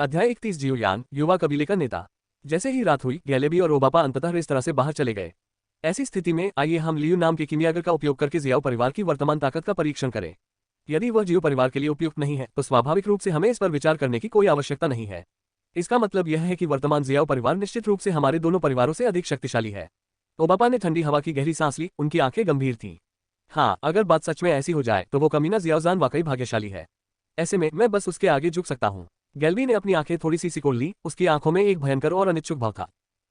अध्याय 31 जियोयान, युवा कबीले का नेता। जैसे ही रात हुई, गैलेबी और ओबापा अंततः इस तरह से बाहर चले गए। ऐसी स्थिति में आइए हम लियू नाम के कीमियागर का उपयोग करके जियाओ परिवार की वर्तमान ताकत का परीक्षण करें। यदि वह जियो परिवार के लिए उपयुक्त नहीं है तो स्वाभाविक रूप से हमें इस पर विचार करने की कोई आवश्यकता नहीं है। इसका मतलब यह है कि वर्तमान जियाओ परिवार निश्चित रूप से हमारे दोनों परिवारों से अधिक शक्तिशाली है। ओबापा ने ठंडी हवा की गहरी सांस ली, उनकी आंखें गंभीर थीं। हाँ, अगर बात सच में ऐसी हो जाए तो वो कमीना जियाओजान वाकई भाग्यशाली है। ऐसे में मैं बस उसके आगे झुक सकता हूँ। गैल्बी ने अपनी आंखें थोड़ी सी सिकोड़ ली, उसकी आंखों में एक भयंकर और अनिच्छुक भाव था।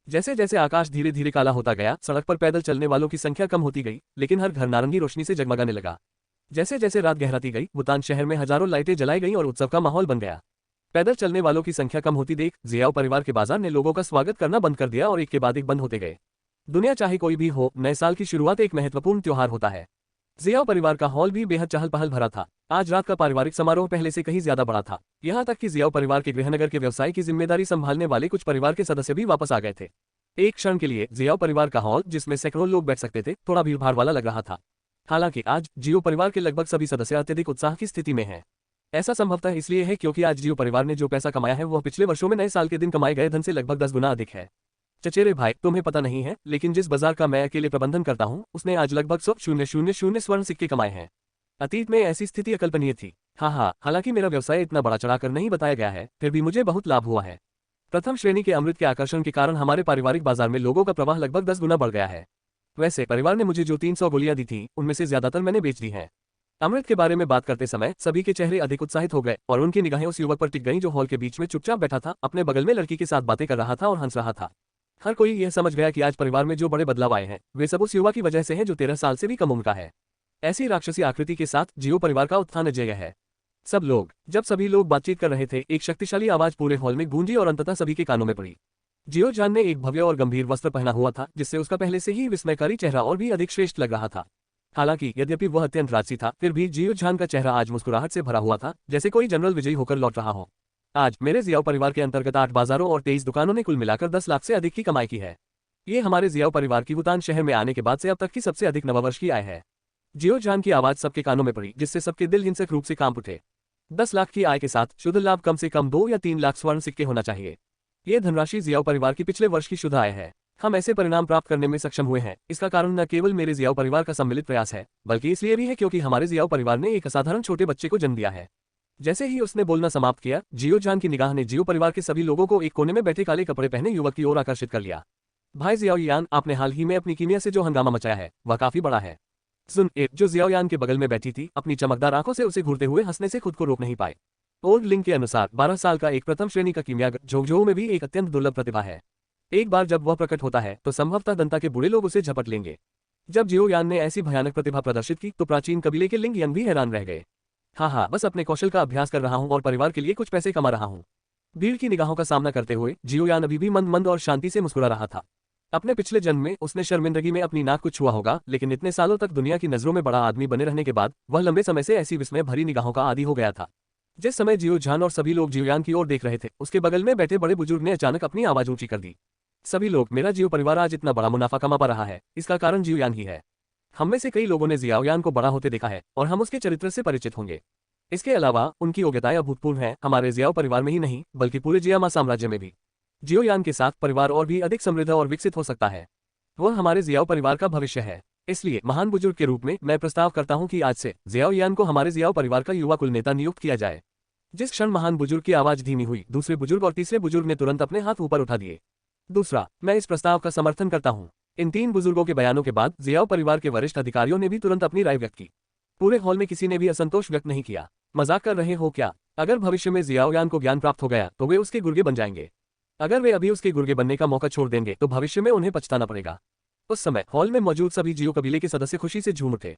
जैसे जैसे आकाश धीरे धीरे काला होता गया, सड़क पर पैदल चलने वालों की संख्या कम होती गई, लेकिन हर घर नारंगी रोशनी से जगमगाने लगा। जैसे जैसे रात गहराती गई, वुतान शहर में हजारों लाइटें जलाई गईं और उत्सव का माहौल बन गया। पैदल चलने वालों की संख्या कम होती देख जियाओ परिवार के बाजार ने लोगों का स्वागत करना बंद कर दिया और एक के बाद एक बंद होते गए। दुनिया चाहे कोई भी हो, नए साल की शुरुआत एक महत्वपूर्ण त्योहार होता है। जियाओ परिवार का हॉल भी बेहद चहल पहल भरा था। आज रात का पारिवारिक समारोह पहले से कहीं ज्यादा बड़ा था। यहाँ तक कि जियाओ परिवार के गृहनगर के व्यवसाय की जिम्मेदारी संभालने वाले कुछ परिवार के सदस्य भी वापस आ गए थे। एक क्षण के लिए जियाओ परिवार का हॉल, जिसमें सैकड़ों लोग बैठ सकते थे, थोड़ा भीड़भाड़ वाला लग रहा था। हालांकि आज जियो परिवार के लगभग सभी सदस्य अत्यधिक उत्साह की स्थिति में हैं। ऐसा संभवतः इसलिए है क्योंकि आज जियो परिवार ने जो पैसा कमाया है वह पिछले वर्षों में नए साल के दिन कमाए गए धन से लगभग 10 गुना अधिक है। चचेरे भाई, तुम्हें पता नहीं है, लेकिन जिस बाजार का मैं अकेले प्रबंधन करता हूँ उसने आज लगभग 100,000 स्वर्ण सिक्के कमाए हैं। अतीत में ऐसी स्थिति अकल्पनीय थी। हाँ, हालांकि मेरा व्यवसाय इतना बड़ा चढ़ाकर नहीं बताया गया है, फिर भी मुझे बहुत लाभ हुआ है। प्रथम श्रेणी के अमृत के आकर्षण के कारण हमारे पारिवारिक बाजार में लोगों का प्रवाह लगभग 10 गुना बढ़ गया है। वैसे परिवार ने मुझे जो 300 गोलियां दी थी, उनमें से ज्यादातर मैंने बेच दी हैं। अमृत के बारे में बात करते समय सभी के चेहरे अधिक उत्साहित हो गए और उनकी निगाहें उस युवक पर टिक गईं जो हॉल के बीच में चुपचाप बैठा था, अपने बगल में लड़की के साथ बातें कर रहा था और हंस रहा था। हर कोई यह समझ गया कि आज परिवार में जो बड़े बदलाव आए हैं वे सब उस युवा की वजह से हैं जो 13 साल से भी कम उम्र का है। ऐसी राक्षसी आकृति के साथ जियो परिवार का उत्थान अजेय है। जब सभी लोग बातचीत कर रहे थे, एक शक्तिशाली आवाज पूरे हॉल में गूंजी और अंततः सभी के कानों में पड़ी। जियो जान ने एक भव्य और गंभीर वस्त्र पहना हुआ था, जिससे उसका पहले से ही विस्मयकारी चेहरा और भी अधिक श्रेष्ठ लग रहा था। हालांकि यद्यपि वह अत्यंत राजसी था, फिर भी जियो जान का चेहरा आज मुस्कुराहट से भरा हुआ था, जैसे कोई जनरल विजयी होकर लौट रहा हो। आज मेरे जियाओ परिवार के अंतर्गत 8 बाजारों और 23 दुकानों ने कुल मिलाकर 10 लाख से अधिक की कमाई की है। ये हमारे जियाओ परिवार की वुतान शहर में आने के बाद से अब तक की सबसे अधिक नववर्ष की आय है। जियो जान की आवाज सबके कानों में पड़ी, जिससे सबके दिल हिंसक रूप से कांप उठे। 10 लाख की आय के साथ शुद्ध लाभ कम से कम 2 या 3 लाख स्वर्ण सिक्के होना चाहिए। ये धनराशि जियाओ परिवार की पिछले वर्ष की शुद्ध आय है। हम ऐसे परिणाम प्राप्त करने में सक्षम हुए हैं, इसका कारण न केवल मेरे जियाओ परिवार का सम्मिलित प्रयास है, बल्कि इसलिए भी है क्योंकि हमारे जियाओ परिवार ने एक असाधारण छोटे बच्चे को जन्म दिया है। जैसे ही उसने बोलना समाप्त किया, जियो जान की निगाह ने जियो परिवार के सभी लोगों को एक कोने में बैठे काले कपड़े पहने युवक की ओर आकर्षित कर लिया। भाई जियाओयान, आपने हाल ही में अपनी कीमिया से जो हंगामा मचाया है वह काफी बड़ा है। सुन ए, जो जियाओयान के बगल में बैठी थी, अपनी चमकदार आंखों से उसे घूरते हुए हंसने से खुद को रोक नहीं पाए। ओल्ड लिंक के अनुसार 12 साल का एक प्रथम श्रेणी का कीमियागर झोंगझोऊ में भी एक अत्यंत दुर्लभ प्रतिभा है। एक बार जब वह प्रकट होता है तो संभवतः दंता के बूढ़े लोग उसे झपट लेंगे। जब जियोयान ने ऐसी भयानक प्रतिभा प्रदर्शित की तो प्राचीन कबीले के लिंग यंग भी हैरान रह गए। हाँ, बस अपने कौशल का अभ्यास कर रहा हूँ और परिवार के लिए कुछ पैसे कमा रहा हूँ। भीड़ की निगाहों का सामना करते हुए जियोयान अभी भी मंद मंद और शांति से मुस्कुरा रहा था। अपने पिछले जन्म में उसने शर्मिंदगी में अपनी नाक को छुआ होगा, लेकिन इतने सालों तक दुनिया की नजरों में बड़ा आदमी बने रहने के बाद वह लंबे समय से ऐसी विस्मय भरी निगाहों का आदी हो गया था। जिस समय जियो जान और सभी लोग जियोयान की ओर देख रहे थे, उसके बगल में बैठे बड़े बुजुर्ग ने अचानक अपनी आवाज ऊंची कर दी। सभी लोग, मेरा जियो परिवार आज इतना बड़ा मुनाफा कमा पा रहा है, इसका कारण जियोयान ही है। हम में से कई लोगों ने जियाओयान को बड़ा होते देखा है और हम उसके चरित्र से परिचित होंगे। इसके अलावा उनकी योग्यताएं अभूतपूर्व हैं, हमारे जियाओ परिवार में ही नहीं बल्कि पूरे जियामा साम्राज्य में भी। जियोयान के साथ परिवार और भी अधिक समृद्ध और विकसित हो सकता है। वह हमारे जियाओ परिवार का भविष्य है। इसलिए महान बुजुर्ग के रूप में मैं प्रस्ताव करता हूं कि आज से जियाओयान को हमारे जियाओ परिवार का युवा कुल नेता नियुक्त किया जाए। जिस क्षण महान बुजुर्ग की आवाज धीमी हुई, दूसरे बुजुर्ग और तीसरे बुजुर्ग ने तुरंत अपने हाथ ऊपर उठा दिए। दूसरा, मैं इस प्रस्ताव का समर्थन करता हूं। इन 3 बुजुर्गों के बयानों के बाद जियाओ परिवार के वरिष्ठ अधिकारियों ने भी तुरंत अपनी राय व्यक्त की। पूरे हॉल में किसी ने भी असंतोष व्यक्त नहीं किया। मजाक कर रहे हो क्या? अगर भविष्य में जियाओयान को ज्ञान प्राप्त हो गया तो वे उसके गुर्गे बन जाएंगे। अगर वे अभी उसके गुर्गे बनने का मौका छोड़ देंगे तो भविष्य में उन्हें पछताना पड़ेगा। उस समय हॉल में मौजूद सभी जियो कबीले के सदस्य खुशी से झूम उठे।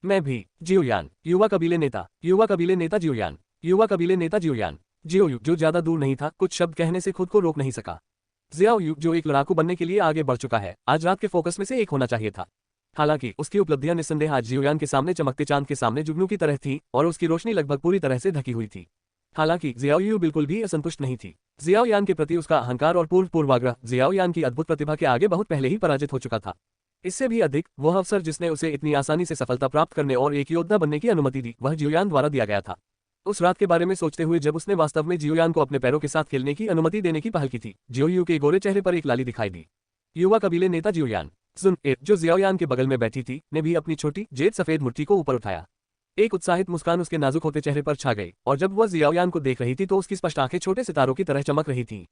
मैं भी। जियोयान, युवा कबीले नेता, युवा कबीले नेता जियोयान, युवा कबीले नेता जियोयान। जियोयू, जो ज्यादा दूर नहीं था, कुछ शब्द कहने से खुद को रोक नहीं सका। जियाओयू, जो एक लड़ाकू बनने के लिए आगे बढ़ चुका है, आज रात के फोकस में से एक होना चाहिए था। हालांकि उसकी उपलब्धियां निस्संदेह आज जियोयान के सामने चमकते चांद के सामने जुगनू की तरह थी और उसकी रोशनी लगभग पूरी तरह से ढकी हुई थी। हालांकि जियाओयू बिल्कुल भी असंतुष्ट नहीं थी। जियाओयान के प्रति उसका अहंकार और पूर्वाग्रह जियाओयान की अद्भुत प्रतिभा के आगे बहुत पहले ही पराजित हो चुका था। इससे भी अधिक, वह अवसर जिसने उसे इतनी आसानी से सफलता प्राप्त करने और एक योद्धा बनने की अनुमति दी, वह जियोयान द्वारा दिया गया था। उस रात के बारे में सोचते हुए जब उसने वास्तव में जियोयान को अपने पैरों के साथ खेलने की अनुमति देने की पहल की थी, जियोयू के गोरे चेहरे पर एक लाली दिखाई दी। युवा कबीले नेता जियोयान सुन ए, जो जियाओयान के बगल में बैठी थी, ने भी अपनी छोटी जेड सफेद मूर्ति को ऊपर उठाया। एक उत्साहित मुस्कान उसके नाजुक होते चेहरे पर छा गई, और जब वह जियाओयान को देख रही थी तो उसकी स्पष्ट आंखें छोटे सितारों की तरह चमक रही थीं।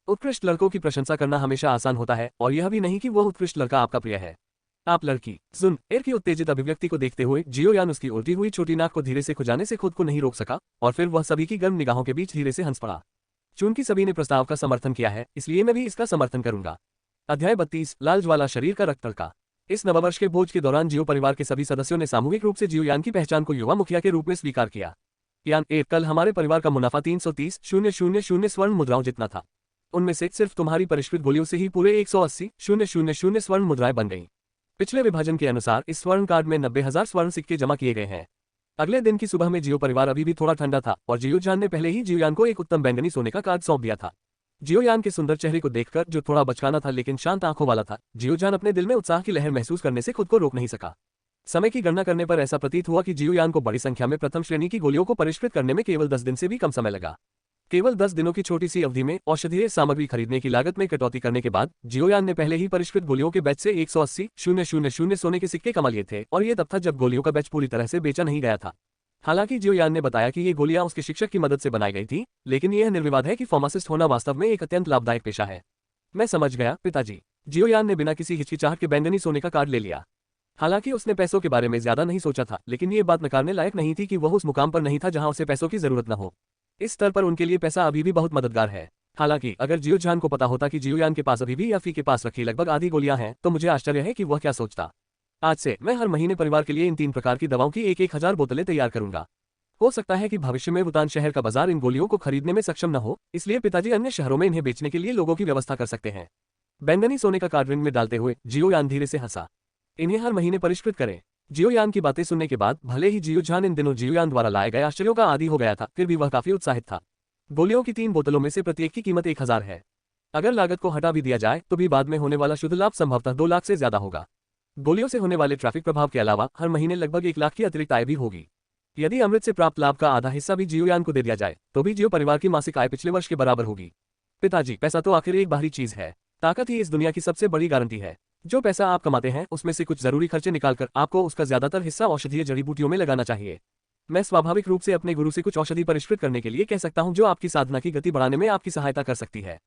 उत्कृष्ट लड़कों की प्रशंसा करना हमेशा आसान होता है, और यह भी नहीं कि वह उत्कृष्ट लड़का आपका प्रिय है। आप लड़की सुन एर की उत्तेजित अभिव्यक्ति को देखते हुए जियोयान उसकी उल्टी हुई छोटी नाक को धीरे से खुजाने से खुद को नहीं रोक सका, और फिर वह सभी की गर्म निगाहों के बीच धीरे से हंस पड़ा। चूंकि सभी ने प्रस्ताव का समर्थन किया है, इसलिए मैं भी इसका समर्थन करूंगा। अध्याय 32 लाल ज्वाला शरीर का रक्त तड़का। इस नववर्ष के भोज के दौरान जियो परिवार के सभी सदस्यों ने सामूहिक रूप से जियोयान की पहचान को युवा मुखिया के रूप में स्वीकार किया। यान ए, कल हमारे परिवार का मुनाफा 330,000 स्वर्ण मुद्राओं जितना था। उनमें से सिर्फ तुम्हारी परिष्कृत गोलियों से ही पूरे 180,000 स्वर्ण मुद्राएं बन गईं। पिछले विभाजन के अनुसार इस स्वर्ण कार्ड में 90,000 स्वर्ण सिक्के जमा किए गए हैं। अगले दिन की सुबह में जियो परिवार अभी भी थोड़ा ठंडा था, और जियोयान ने पहले ही जियोयान को एक उत्तम बैंगनी सोने का कार्ड सौंप दिया था। जियोयान के सुंदर चेहरे को देखकर, जो थोड़ा बचकाना था लेकिन शांत आंखों वाला था, जियोयान अपने दिल में उत्साह की लहर महसूस करने से खुद को रोक नहीं सका। समय की गणना करने पर ऐसा प्रतीत हुआ कि जियोयान को बड़ी संख्या में प्रथम श्रेणी की गोलियों को परिष्कृत करने में केवल 10 दिन से भी कम समय लगा। केवल 10 दिनों की छोटी सी अवधि में औषधीय सामग्री खरीदने की लागत में कटौती करने के बाद जियोयान ने पहले ही परिष्कृत गोलियों के बैच से 180,000 सोने के सिक्के कमा लिए थे, और ये तब था जब गोलियों का बैच पूरी तरह से बेचा नहीं गया था। हालांकि जियोयान ने बताया कि ये गोलियां उसके शिक्षक की मदद से बनाई गई थी, लेकिन यह निर्विवाद है कि फार्मासिस्ट होना वास्तव में एक अत्यंत लाभदायक पेशा है। मैं समझ गया पिताजी। जियोयान ने बिना किसी हिचकिचाहट के बैंगनी सोने का कार्ड ले लिया। हालांकि उसने पैसों के बारे में ज्यादा नहीं सोचा था, लेकिन ये बात नकारने लायक नहीं थी कि वह उस मुकाम पर नहीं था जहां उसे पैसों की जरूरत न हो। इस स्तर पर उनके लिए पैसा अभी भी बहुत मददगार है। हालांकि अगर जियोयान को पता होता कि जियोयान के पास अभी भी याफी के पास रखी लगभग आधी गोलियां हैं, तो मुझे आश्चर्य है कि वह क्या सोचता। आज से मैं हर महीने परिवार के लिए इन 3 प्रकार की दवाओं की 1,000 बोतलें तैयार करूंगा। हो सकता है कि भविष्य में वुतान शहर का बाजार इन गोलियों को खरीदने में सक्षम न हो, इसलिए पिताजी अन्य शहरों में इन्हें बेचने के लिए लोगों की व्यवस्था कर सकते हैं। बैंगनी सोने का कार्ड रिंग में डालते हुए जियोयान धीरे से हंसा। इन्हें हर महीने परिष्कृत करें। जियोयान की बातें सुनने के बाद भले ही जियोयान इन दिनों जियोयान द्वारा लाए गए आश्चर्यों का आदी हो गया था, फिर भी वह काफी उत्साहित था। गोलियों की 3 बोतलों में से प्रत्येक की कीमत 1,000 है। अगर लागत को हटा भी दिया जाए तो भी बाद में होने वाला शुद्ध लाभ संभवतः 2 लाख से ज्यादा होगा। गोलियों से होने वाले ट्रैफिक प्रभाव के अलावा हर महीने लगभग 1 लाख की अतिरिक्त आय भी होगी। यदि अमृत से प्राप्त लाभ का आधा हिस्सा भी जियोयान को दे दिया जाए, तो भी जियो परिवार की मासिक आय पिछले वर्ष के बराबर होगी। पिताजी, पैसा तो आखिर एक बाहरी चीज है। ताकत ही इस दुनिया की सबसे बड़ी गारंटी है। जो पैसा आप कमाते हैं उसमें से कुछ जरूरी खर्चे निकालकर आपको उसका ज्यादातर हिस्सा औषधीय जड़ी बूटियों में लगाना चाहिए। मैं स्वाभाविक रूप से अपने गुरु से कुछ औषधि परिष्कृत करने के लिए कह सकता हूं, जो आपकी साधना की गति बढ़ाने में आपकी सहायता कर सकती है।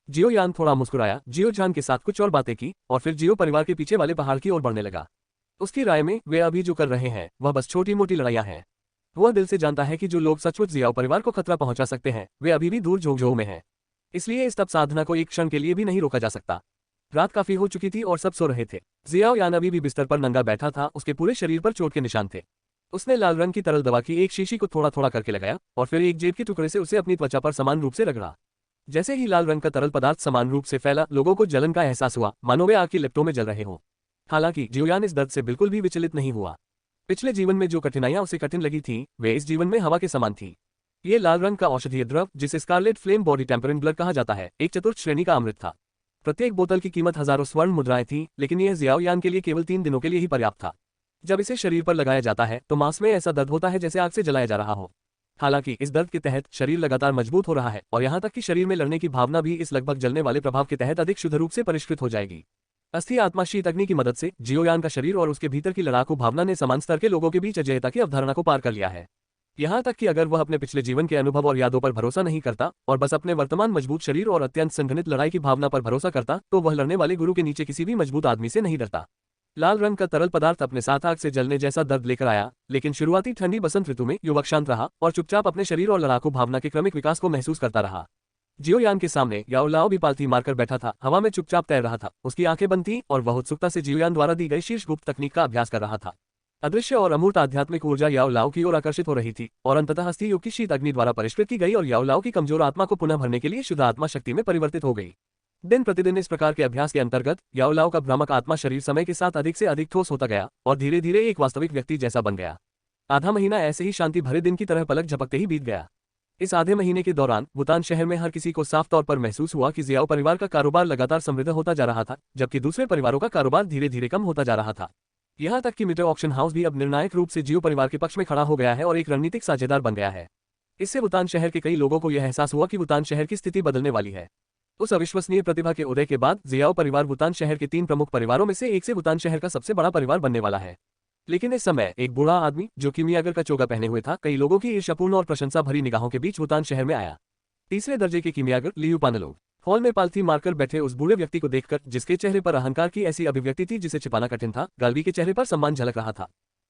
जियोयान थोड़ा मुस्कुराया, जियोयान के साथ कुछ और बातें की, और फिर जियो परिवार के पीछे वाले पहाड़ की ओर बढ़ने लगा। उसकी राय में वे अभी जो कर रहे हैं वह बस छोटी मोटी लड़ाइयां हैं। वह दिल से जानता है कि जो लोग सचमुच जियाओ परिवार को खतरा पहुंचा सकते हैं, वे अभी भी दूर झोंकझोंक में हैं। इसलिए इस तप साधना को एक क्षण के लिए भी नहीं रोका जा सकता। रात काफी हो चुकी थी और सब सो रहे थे। जियाओयान अभी भी बिस्तर पर नंगा बैठा था, उसके पूरे शरीर पर चोट के निशान थे। उसने लाल रंग की तरल दवा की एक शीशी को थोड़ा थोड़ा करके लगाया, और फिर एक जेब के टुकड़े से उसे अपनी त्वचा पर समान रूप से रगड़ा। जैसे ही लाल रंग का तरल पदार्थ समान रूप से फैला, लोगों को जलन का एहसास हुआ, मानो वे आग की लिपटों में जल रहे हों। हालांकि जियोयान इस दर्द से बिल्कुल भी विचलित नहीं हुआ। पिछले जीवन में जो कठिनाइयां उसे कठिन लगी थीं, वे इस जीवन में हवा के समान थी। ये लाल रंग का औषधीय द्रव, जिसे scarlet flame body tempering blood कहा जाता है, एक चतुर्थ श्रेणी का अमृत था। प्रत्येक बोतल की कीमत हजारों स्वर्ण मुद्राएं थी, लेकिन यह जियाओयान के लिए केवल 3 दिनों के लिए ही पर्याप्त था। जब इसे शरीर पर लगाया जाता है तो मांस में ऐसा दर्द होता है जैसे आग से जलाया जा रहा हो। हालांकि इस दर्द के तहत शरीर लगातार मजबूत हो रहा है, और यहाँ तक कि शरीर में लड़ने की भावना भी इस लगभग जलने वाले प्रभाव के तहत अधिक शुद्ध रूप से परिष्कृत हो जाएगी। अस्थि आत्मा शीत अग्नि की मदद से जियोयान का शरीर और उसके भीतर की लड़ाकू भावना ने समान स्तर के लोगों के बीच अजयता की अवधारणा को पार कर लिया है। यहाँ तक कि अगर वह अपने पिछले जीवन के अनुभव और यादों पर भरोसा नहीं करता और बस अपने वर्तमान मजबूत शरीर और अत्यंत संघनित लड़ाई की भावना पर भरोसा करता, तो वह लड़ने वाले गुरु के नीचे किसी भी मजबूत आदमी से नहीं डरता। लाल रंग का तरल पदार्थ अपने साथ आग से जलने जैसा दर्द लेकर आया, लेकिन शुरुआती ठंडी बसंत ऋतु में युवक शांत रहा और चुपचाप अपने शरीर और लड़ाकू भावना के क्रमिक विकास को महसूस करता रहा। जियोयान के सामने याओलाओ भी पालथी मारकर बैठा था, हवा में चुपचाप तैर रहा था। उसकी आंखें बंद थीं और वह उत्सुकता से जियोयान द्वारा दी गई शीर्ष गुप्त तकनीक का अभ्यास कर रहा था। अदृश्य और अमूर्त आध्यात्मिक ऊर्जा याओलाओ की ओर आकर्षित हो रही थी, और अंततः हस्ती युग की शीत अग्नि द्वारा परिष्कृत की गई और याओलाओ की कमजोर आत्मा को पुनः भरने के लिए शुद्ध आत्मा शक्ति में परिवर्तित हो गई। दिन प्रतिदिन इस प्रकार के अभ्यास के अंतर्गत याओलाओ का भ्रामक आत्मा शरीर समय के साथ अधिक से अधिक ठोस होता गया और धीरे धीरे एक वास्तविक व्यक्ति जैसा बन गया। आधा महीना ऐसे ही शांति भरे दिन की तरह पलक झपकते ही बीत गया। इस आधे महीने के दौरान वुतान शहर में हर किसी को साफ तौर पर महसूस हुआ कि जियाओ परिवार का कारोबार लगातार समृद्ध होता जा रहा था, जबकि दूसरे परिवारों का कारोबार धीरे धीरे कम होता जा रहा था। यहाँ तक कि मीटर ऑक्शन हाउस भी अब निर्णायक रूप से जियो परिवार के पक्ष में खड़ा हो गया है और एक रणनीतिक साझेदार बन गया है। इससे वुतान शहर के कई लोगों को यह एहसास हुआ कि वुतान शहर की स्थिति बदलने वाली है। उस अविश्वसनीय प्रतिभा के उदय के बाद जियाओ परिवार वुतान शहर के 3 प्रमुख परिवारों में से एक से वुतान शहर का सबसे बड़ा परिवार बनने वाला है। लेकिन इस समय एक बूढ़ा आदमी जो किमियागर का चोगा पहने हुए था, कई लोगों की ईर्ष्यापूर्ण और प्रशंसा भरी निगाहों के बीच वुतान शहर में आया। तीसरे दर्जे के किमियागर लियू पानलोग हॉल में पालथी मारकर बैठे उस बूढ़े व्यक्ति को देखकर, जिसके चेहरे पर अहंकार की ऐसी अभिव्यक्ति थी जिसे छिपाना कठिन था, गाल्वी के चेहरे पर सम्मान झलक रहा था।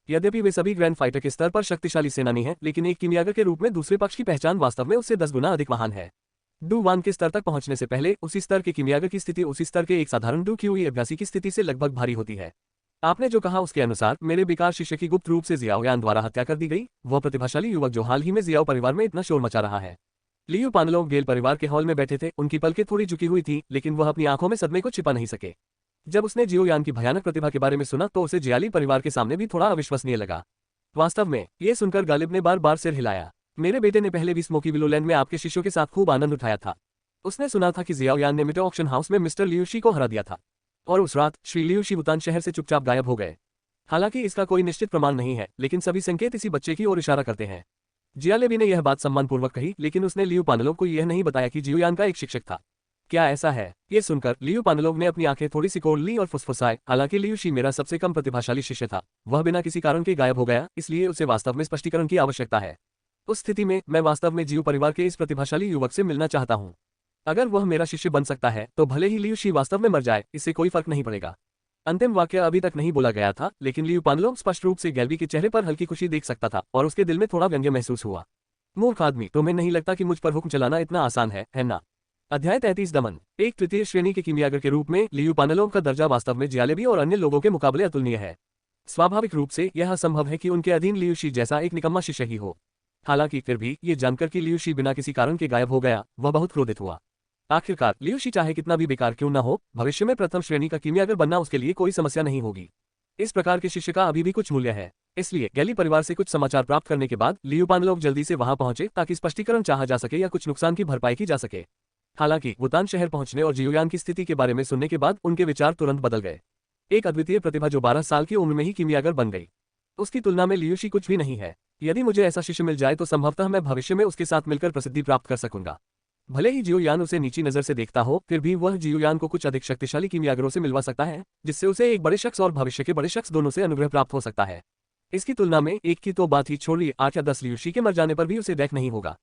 यद्यपि वे सभी ग्रैंड फाइटर के स्तर पर शक्तिशाली सेनानी हैं, लेकिन एक किमियागर के रूप में दूसरे पक्ष की पहचान वास्तव में उससे 10 गुना अधिक महान है। डू वान के स्तर तक पहुंचने से पहले उसी स्तर के किमियागर की स्थिति उसी स्तर के एक साधारण डू क्यूई अभ्यासी की स्थिति से लगभग भारी होती है। आपने जो कहा उसके अनुसार मेरे बेकार शिष्य की गुप्त रूप से जियाओ यान द्वारा हत्या कर दी गई, वह प्रतिभाशाली युवक जो हाल ही में जियाओ परिवार में इतना शोर मचा रहा है। लियू पानलोग गेल परिवार के हॉल में बैठे थे, उनकी पलकें थोड़ी झुकी हुई थी, लेकिन वह अपनी आंखों में सदमे को छिपा नहीं सके। जब उसने जियो यान की भयानक प्रतिभा के बारे में सुना तो उसे जियाली परिवार के सामने भी थोड़ा अविश्वसनीय लगा। वास्तव में ये सुनकर गालिब ने बार बार सिर हिलाया। मेरे बेटे ने पहले भी स्मोकी विलोलैंड में आपके शिष्यों के साथ खूब आनंद उठाया था। उसने सुना था कि जियाओ यान ने मिटो ऑक्शन हाउस में मिस्टर लियूशी को हरा दिया था, और उस रात श्री लियूशी वुतान शहर से चुपचाप गायब हो गए। हालांकि इसका कोई निश्चित प्रमाण नहीं है, लेकिन सभी संकेत इसी बच्चे की ओर इशारा करते हैं। जियालेबी ने यह बात सम्मानपूर्वक कही, लेकिन उसने लियू पानलोग को यह नहीं बताया कि जियो यान का एक शिक्षक था। क्या ऐसा है? ये सुनकर लियू पानलोग ने अपनी आंखें थोड़ी सिकोड़ ली और फुसफुसाए, हालांकि लियूशी मेरा सबसे कम प्रतिभाशाली शिष्य था, वह बिना किसी कारण के गायब हो गया, इसलिए उसे वास्तव में स्पष्टीकरण की आवश्यकता है। उस स्थिति में मैं वास्तव में जियो परिवार के इस प्रतिभाशाली युवक से मिलना चाहता हूँ। अगर वह मेरा शिष्य बन सकता है तो भले ही लियूशी वास्तव में मर जाए, इससे कोई फर्क नहीं पड़ेगा। अंतिम वाक्य अभी तक नहीं बोला गया था, लेकिन लियू पानलोग स्पष्ट रूप से गैल्वी के चेहरे पर हल्की खुशी देख सकता था और उसके दिल में थोड़ा व्यंग्य महसूस हुआ। मूर्ख आदमी, तुम्हें नहीं लगता कि मुझ पर हुक्म चलाना इतना आसान है ना? अध्याय 33 दमन। एक तृतीय श्रेणी के किमियागर के रूप में लियू पानलोग का दर्जा वास्तव में जियालेबी और अन्य लोगों के मुकाबले अतुलनीय है। स्वाभाविक रूप से यह असंभव है कि उनके अधीन लियूशी जैसा एक निकम्मा शिष्य ही हो। हालांकि फिर भी ये जानकर कि लियूशी बिना किसी कारण के गायब हो गया, वह बहुत क्रोधित हुआ। आखिरकार लियूशी चाहे कितना भी बेकार क्यों न हो, भविष्य में प्रथम श्रेणी का किमियागर बनना उसके लिए कोई समस्या नहीं होगी। इस प्रकार के शिष्य का अभी भी कुछ मूल्य है। इसलिए गैली परिवार से कुछ समाचार प्राप्त करने के बाद लियू पानलोग जल्दी से वहां पहुंचे ताकि स्पष्टीकरण चाहा जा सके या कुछ नुकसान की भरपाई की जा सके। हालांकि वुतान शहर पहुंचने और जियोयान की स्थिति के बारे में सुनने के बाद उनके विचार तुरंत बदल गए। एक अद्वितीय प्रतिभा जो 12 साल की उम्र में ही किमियागर बन गई, उसकी तुलना में लियूशी कुछ भी नहीं है। यदि मुझे ऐसा शिष्य मिल जाए तो संभवतः मैं भविष्य में उसके साथ मिलकर प्रसिद्धि प्राप्त कर सकूंगा। भले ही जियोयान उसे नीची नजर से देखता हो, फिर भी वह जियोयान को कुछ अधिक शक्तिशाली किमियागरों से मिलवा सकता है, जिससे उसे एक बड़े शख्स और भविष्य के बड़े शख्स दोनों से अनुग्रह प्राप्त हो सकता है। इसकी तुलना में एक की तो बात ही छोड़िए, 8 या 10 लियूशी के मर जाने पर भी उसे डैक नहीं होगा।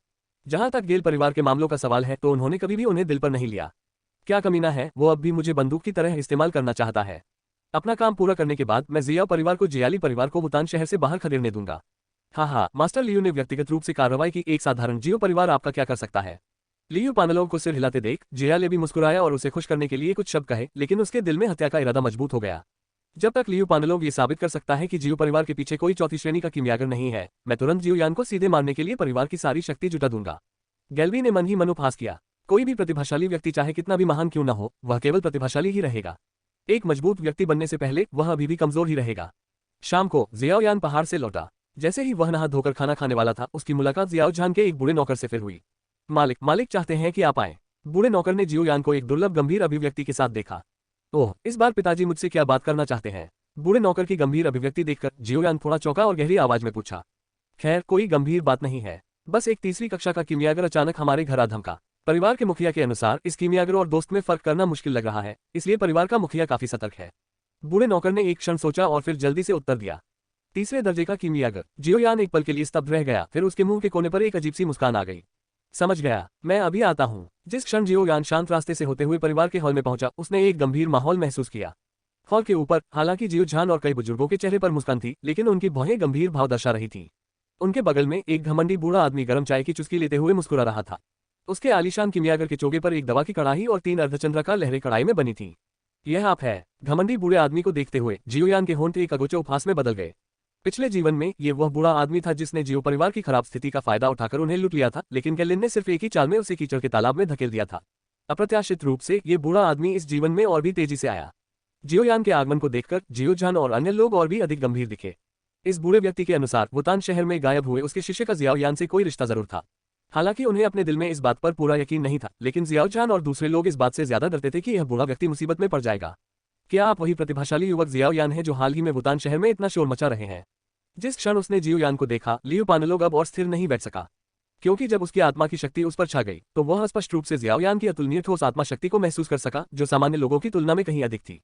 जहां तक गेल परिवार के मामलों का सवाल है तो उन्होंने कभी भी उन्हें दिल पर नहीं लिया। क्या कमीना है, वो अब भी मुझे बंदूक की तरह इस्तेमाल करना चाहता है। अपना काम पूरा करने के बाद मैं जियाओ परिवार को जियाली परिवार को वुतान शहर से बाहर खदेड़ने दूंगा। हाँ, मास्टर लियू ने व्यक्तिगत रूप से कार्रवाई की। एक साधारण जियो परिवार आपका क्या कर सकता है? लियू पानलोग को सिर हिलाते देख जियाले भी मुस्कुराया और उसे खुश करने के लिए कुछ शब्द कहे, लेकिन उसके दिल में हत्या का इरादा मजबूत हो गया। जब तक लियू पानलोग ये साबित कर सकता है कि जियो परिवार के पीछे कोई चौथी श्रेणी का किमियागर नहीं है, मैं तुरंत जियोयान को सीधे मारने के लिए परिवार की सारी शक्ति जुटा दूंगा। गैल्वी ने मन ही मन उपहास किया। कोई भी प्रतिभाशाली व्यक्ति चाहे कितना भी महान क्यों न हो, वह केवल प्रतिभाशाली ही रहेगा। एक मजबूत व्यक्ति बनने से पहले वह अभी भी कमजोर ही रहेगा। शाम को जियाओयान पहाड़ से लौटा। जैसे ही वह नहा धोकर खाना खाने वाला था, उसकी मुलाकात जियाओ जान के एक बूढ़े नौकर से फिर हुई। मालिक चाहते हैं कि आप आए। बूढ़े नौकर ने जियोयान को एक दुर्लभ गंभीर अभिव्यक्ति के साथ देखा। ओह, इस बार पिताजी मुझसे क्या बात करना चाहते हैं? बूढ़े नौकर की गंभीर अभिव्यक्ति देखकर जियोयान थोड़ा चौंका और गहरी आवाज में पूछा। खैर, कोई गंभीर बात नहीं है, बस एक तीसरी कक्षा का किमियागर अचानक हमारे घर आ धमका। परिवार के मुखिया के अनुसार इस किमियागर और दोस्त में फर्क करना मुश्किल लग रहा है, इसलिए परिवार का मुखिया काफी सतर्क है। बूढ़े नौकर ने एक क्षण सोचा और फिर जल्दी से उत्तर दिया। तीसरे दर्जे का किमियागर। जियोयान एक पल के लिए स्तब्ध रह गया, फिर उसके मुंह के कोने पर एक अजीब सी मुस्कान आ गई। समझ गया, मैं अभी आता हूँ। जिस क्षण जियोयान शांत रास्ते से होते हुए परिवार के हॉल में पहुंचा, उसने एक गंभीर माहौल महसूस किया। हॉल के ऊपर हालांकि जियोजान और कई बुजुर्गों के चेहरे पर मुस्कान थी, लेकिन उनकी भौहें गंभीर भाव दर्शा रही थीं। उनके बगल में एक घमंडी बूढ़ा आदमी गर्म चाय की चुस्की लेते हुए मुस्कुरा रहा था। उसके आलीशान किमियागर के चोगे पर एक दवा की कड़ाही और 3 अर्धचंद्राकार लहरें कड़ाई में बनी थीं। यह आप है? घमंडी बूढ़े आदमी को देखते हुए जियोयान के होंठ एक अगोचर उपहास में बदल गए। पिछले जीवन में ये वह बूढ़ा आदमी था जिसने जियो परिवार की खराब स्थिति का फायदा उठाकर उन्हें लूट लिया था, लेकिन कैलिन ने सिर्फ एक ही चाल में उसे कीचड़ के तालाब में धकेल दिया था। अप्रत्याशित रूप से ये बूढ़ा आदमी इस जीवन में और भी तेजी से आया। जियोयान के आगमन को देखकर जियोजान और अन्य लोग और भी अधिक गंभीर दिखे। इस बूढ़े व्यक्ति के अनुसार वुतान शहर में गायब हुए उसके शिष्य का जियाओयान से कोई रिश्ता जरूर था। हालांकि उन्हें अपने दिल में इस बात पर पूरा यकीन नहीं था, लेकिन जियाओजान और दूसरे लोग इस बात से ज्यादा डरते थे कि यह बूढ़ा व्यक्ति मुसीबत में पड़ जाएगा। क्या आप वही प्रतिभाशाली युवक जियाओयान हैं जो हाल ही में वुतान शहर में इतना शोर मचा रहे हैं? जिस क्षण उसने जियोयान को देखा, लियू पानलोग अब और स्थिर नहीं बैठ सका। क्योंकि जब उसकी आत्मा की शक्ति उस पर छा गई तो वह स्पष्ट रूप से जियाओयान की अतुलनीय ठोस आत्मा शक्ति को महसूस कर सका, जो सामान्य लोगों की तुलना में कहीं अधिक थी।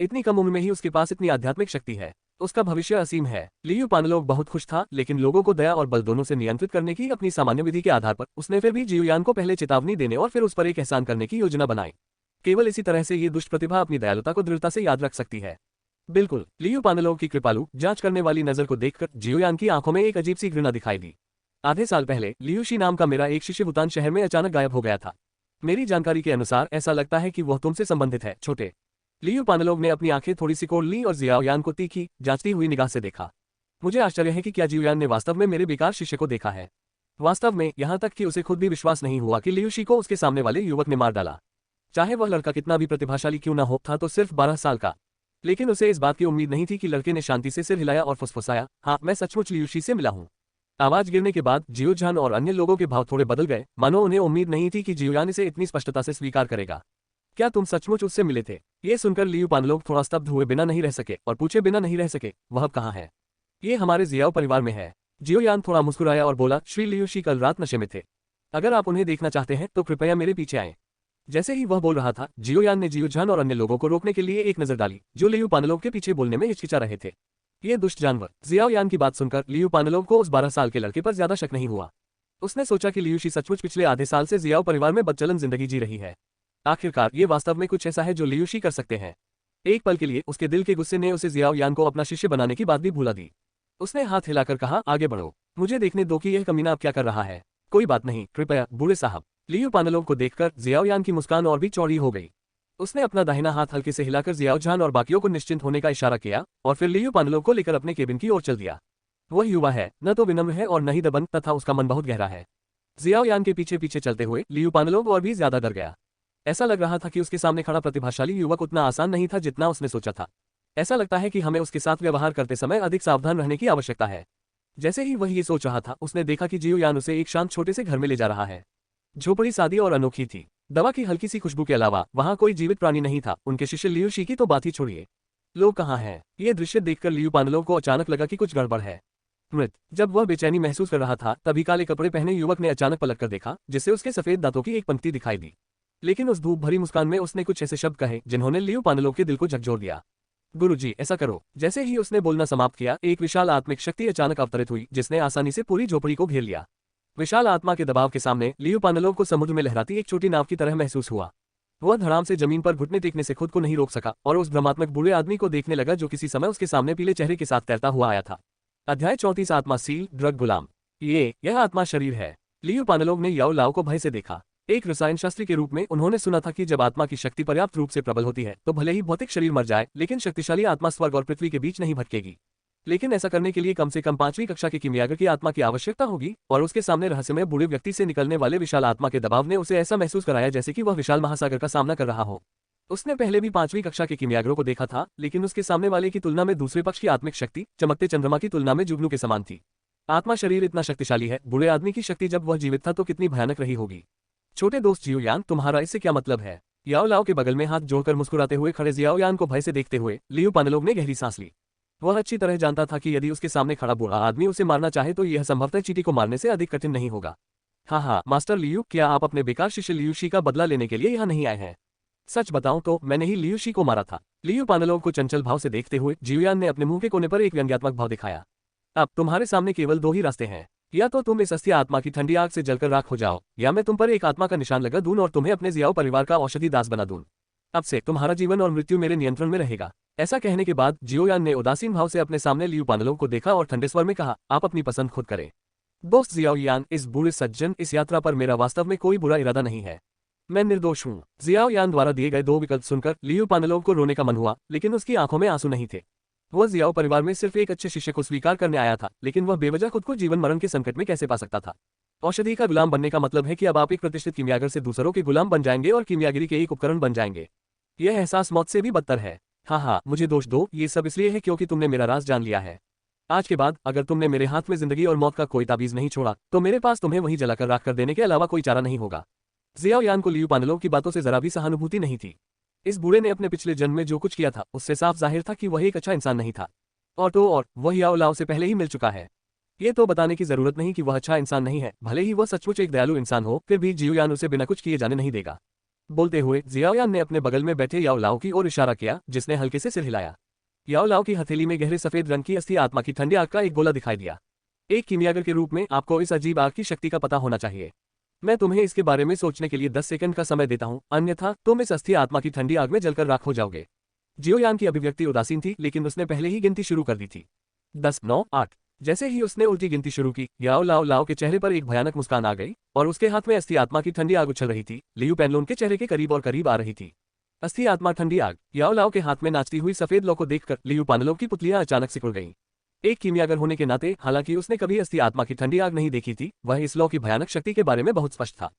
इतनी कम उम्र में ही उसके पास इतनी आध्यात्मिक शक्ति है। उसका भविष्य असीम है। लियू पानलोग बहुत खुश था, लेकिन लोगों को दया और बल दोनों से नियंत्रित करने की अपनी सामान्य विधि के आधार पर उसने फिर भी जियोयान को पहले चेतावनी देने और फिर उस पर एक एहसान करने की योजना बनाई। केवल इसी तरह से ये दुष्ट प्रतिभा अपनी दयालुता को दृढ़ता से याद रख सकती है। बिल्कुल, लियू पानलोग की कृपालु जांच करने वाली नजर को देखकर जियोयान की आंखों में एक अजीब सी घृणा दिखाई दी। आधे साल पहले लियूशी नाम का मेरा एक शिष्य वुतान शहर में अचानक गायब हो गया था। मेरी जानकारी के अनुसार ऐसा लगता है कि वह तुमसे संबंधित है, छोटे। लियू पानलोग ने अपनी आंखें थोड़ी सी खोल ली और जियाओयान को तीखी, जांचती हुई निगाह से देखा। मुझे आश्चर्य है कि क्या जियोयान ने वास्तव में मेरे बेकार शिष्य को देखा है। वास्तव में यहाँ तक कि उसे खुद भी विश्वास नहीं हुआ कि लियूशी को उसके सामने वाले युवक ने मार डाला। चाहे वह लड़का कितना भी प्रतिभाशाली क्यों न हो, था तो सिर्फ 12 साल का। लेकिन उसे इस बात की उम्मीद नहीं थी कि लड़के ने शांति से सिर हिलाया और फुसफुसाया, हाँ, मैं सचमुच लियूशी से मिला हूँ। आवाज गिरने के बाद जियोजान और अन्य लोगों के भाव थोड़े बदल गए, मानो उन्हें उम्मीद नहीं थी कि जियोयान इसे इतनी स्पष्टता से स्वीकार करेगा। क्या तुम सचमुच उससे मिले थे? ये सुनकर लियू पानलोग थोड़ा स्तब्ध हुए बिना नहीं रह सके और पूछे बिना नहीं रह सके, वह अब कहाँ है? ये हमारे जियाओ परिवार में है। जियोयान थोड़ा मुस्कुराया और बोला, श्री लियूशी कल रात नशे में थे। अगर आप उन्हें देखना चाहते हैं तो कृपया मेरे पीछे आएं। जैसे ही वह बोल रहा था, जियोयान ने जियोजान और अन्य लोगों को रोकने के लिए एक नजर डाली, जो लियू पानलोग के पीछे बोलने में हिचकिचा रहे थे। ये दुष्ट जानवर। जियाओयान की बात सुनकर लियू पानलोग को उस 12 साल के लड़के पर ज्यादा शक नहीं हुआ। उसने सोचा कि लियूशी सचमुच पिछले आधे साल से जियाओ परिवार में बदचलन जिंदगी जी रही है। आखिरकार ये वास्तव में कुछ ऐसा है जो लियूशी कर सकते हैं। एक पल के लिए उसके दिल के गुस्से ने उसे जियाओयान को अपना शिष्य बनाने की बात भी भुला दी। उसने हाथ हिलाकर कहा, आगे बढ़ो, मुझे देखने दो कि यह कमीना अब क्या कर रहा है। कोई बात नहीं, कृपया बूढ़े साहब। लियू पानलोग को देखकर जियाओयान की मुस्कान और भी चौड़ी हो गई। उसने अपना दाहिना हाथ हल्के से हिलाकर जियाओजान और बाकियों को निश्चिंत होने का इशारा किया और फिर लियू पानलोग को लेकर अपने केबिन की ओर चल दिया। वह युवा है, न तो विनम्र है और न ही दबंग, तथा उसका मन बहुत गहरा है। जियाओयान के पीछे पीछे चलते हुए लियू पानलोग और भी ज्यादा डर गया। ऐसा लग रहा था कि उसके सामने खड़ा प्रतिभाशाली युवक उतना आसान नहीं था जितना उसने सोचा था। ऐसा लगता है कि हमें उसके साथ व्यवहार करते समय अधिक सावधान रहने की आवश्यकता है। जैसे ही वह ये सोच रहा था, उसने देखा कि जियोयान उसे एक शांत छोटे से घर में ले जा रहा है। झोपड़ी सादी और अनोखी थी। दवा की हल्की सी खुशबू के अलावा वहां कोई जीवित प्राणी नहीं था। उनके शिष्य लियूशी की तो बात ही छोड़िए। लोग कहाँ हैं? ये दृश्य देखकर लियू पानलोग को अचानक लगा कि कुछ गड़बड़ है। मृत। जब वह बेचैनी महसूस कर रहा था, तभी काले कपड़े पहने युवक ने अचानक पलटकर देखा, जिससे उसके सफेद दांतों की एक पंक्ति दिखाई दी। लेकिन उस धूप भरी मुस्कान में उसने कुछ ऐसे शब्द कहे जिन्होंने लियू पानलोग के दिल को झकझोर दिया। गुरुजी, ऐसा करो। जैसे ही उसने बोलना समाप्त किया, एक विशाल आत्मिक शक्ति अचानक अवतरित हुई, जिसने आसानी से पूरी झोपड़ी को घेर लिया। विशाल आत्मा के दबाव के सामने लियू पानलोग को समुद्र में लहराती एक छोटी नाव की तरह महसूस हुआ। वह धड़ाम से जमीन पर घुटने टेकने से खुद को नहीं रोक सका और उस भ्रमात्मक बूढ़े आदमी को देखने लगा जो किसी समय उसके सामने पीले चेहरे के साथ तैरता हुआ आया था। अध्याय 34 आत्मा सील ड्रग गुलाम। यह आत्मा शरीर है। लियू पानलोग ने याओ लाओ को भय से देखा। एक रसायन शास्त्री के रूप में उन्होंने सुना था कि जब आत्मा की शक्ति पर्याप्त रूप से प्रबल होती है तो भले ही भौतिक शरीर मर जाए, लेकिन शक्तिशाली आत्मा स्वर्ग और पृथ्वी के बीच नहीं भटकेगी। लेकिन ऐसा करने के लिए कम से कम 5वीं कक्षा के किमियागर की आत्मा की आवश्यकता होगी, और उसके सामने रहस्यमय बूढ़े व्यक्ति से निकलने वाले विशाल आत्मा के दबाव ने उसे ऐसा महसूस कराया जैसे कि वह विशाल महासागर का सामना कर रहा हो। उसने पहले भी 5वीं कक्षा के किमियागरों को देखा था, लेकिन उसके सामने वाले की तुलना में दूसरे पक्ष की आत्मिक शक्ति चमकते चंद्रमा की तुलना में जुगनू के समान थी। आत्मा शरीर इतना शक्तिशाली है, बूढ़े आदमी की शक्ति जब वह जीवित था तो कितनी भयानक रही होगी। छोटे दोस्त जियोयान, तुम्हारा इससे क्या मतलब है? याओ लाओ के बगल में हाथ जोड़कर मुस्कुराते हुए खड़े जियाओयान को भय से देखते हुए लियू पानलोग ने गहरी सांस ली। वह अच्छी तरह जानता था कि यदि उसके सामने खड़ा बूढ़ा आदमी उसे मारना चाहे तो यह संभवतः चींटी को मारने से अधिक कठिन नहीं होगा। हाँ, मास्टर लियू, क्या आप अपने बेकार शिष्य लियूशी का बदला लेने के लिए यहाँ नहीं आए हैं? सच बताऊं तो मैंने ही लियूशी को मारा था। लियू पानलोग को चंचल भाव से देखते हुए जियोयान ने अपने मुंह के कोने पर एक व्यंग्यात्मक भाव दिखाया। अब तुम्हारे सामने केवल 2 ही रास्ते हैं, या तो तुम इस अस्थि आत्मा की ठंडी आग से जलकर राख हो जाओ, या मैं तुम पर एक आत्मा का निशान लगा दूं और तुम्हें अपने जियाओ परिवार का औषधि दास बना दूं। अब से तुम्हारा जीवन और मृत्यु मेरे नियंत्रण में रहेगा। ऐसा कहने के बाद जियोयान ने उदासीन भाव से अपने सामने लियू पानलोग को देखा और ठंडे स्वर में कहा, आप अपनी पसंद खुद करें। दोस्त जियाओयान, इस बूढ़े सज्जन, इस यात्रा पर मेरा वास्तव में कोई बुरा इरादा नहीं है। मैं निर्दोष हूँ। जियाओयान द्वारा दिए गए 2 विकल्प सुनकर लियू पानलोग को रोने का मन हुआ, लेकिन उसकी आंखों में आंसू नहीं थे। वह जियाओ परिवार में सिर्फ एक अच्छे शिष्य को स्वीकार करने आया था, लेकिन वह बेवजह खुद को जीवन मरण के संकट में कैसे पा सकता था? औषधि का गुलाम बनने का मतलब है कि अब आप एक प्रतिष्ठित किमियागर से दूसरों के गुलाम बन जाएंगे और किमियागिरी के एक उपकरण बन जाएंगे। यह एहसास मौत से भी बदतर है। हाँ, मुझे दोष दो, ये सब इसलिए है क्योंकि तुमने मेरा राज जान लिया है। आज के बाद अगर तुमने मेरे हाथ में जिंदगी और मौत का कोई ताबीज नहीं छोड़ा तो मेरे पास तुम्हें वहीं जलाकर राख कर देने के अलावा कोई चारा नहीं होगा। जियाओयान को लियू पानलोग की बातों से जरा भी सहानुभूति नहीं थी। इस बूढ़े ने अपने पिछले जन्म में जो कुछ किया था उससे साफ जाहिर था कि वह एक अच्छा इंसान नहीं था। और तो और वह याओ लाओ से पहले ही मिल चुका है। ये तो बताने की जरूरत नहीं कि वह अच्छा इंसान नहीं है, भले ही वह सचमुच एक दयालु इंसान हो, फिर भी जियोयान उसे बिना कुछ किए जाने नहीं देगा। बोलते हुए जियाओयान ने अपने बगल में बैठे याओ लाओ की ओर इशारा किया, जिसने हल्के से सिर हिलाया। याओ लाओ की हथेली में गहरे सफेद रंग की अस्थि आत्मा की ठंडी आग का एक गोला दिखाई दिया। एक कीमियागर के रूप में आपको इस अजीब आग की शक्ति का पता होना चाहिए। मैं तुम्हें इसके बारे में सोचने के लिए 10 सेकंड का समय देता हूं, अन्यथा तुम इस अस्थि आत्मा की ठंडी आग में जलकर राख हो जाओगे। जियोयान की अभिव्यक्ति उदासीन थी, लेकिन उसने पहले ही गिनती शुरू कर दी थी। 10, 9, 8। जैसे ही उसने उल्टी गिनती शुरू की, याओ लाओ लाओ के चेहरे पर एक भयानक मुस्कान आ गई और उसके हाथ में अस्थि आत्मा की ठंडी आग उछल रही थी। लियू पेनलून के चेहरे के करीब और करीब आ रही थी। अस्थि आत्मा ठंडी आग। याओ लाओ के हाथ में नाचती हुई सफेद लौ को देखकर लियू पानलों की पुतलियां अचानक सिकुड़ गईं। एक कीमियागर होने के नाते, हालांकि उसने कभी अस्थि आत्मा की ठंडी आग नहीं देखी थी, वह इस लौ की भयानक शक्ति के बारे में बहुत स्पष्ट था।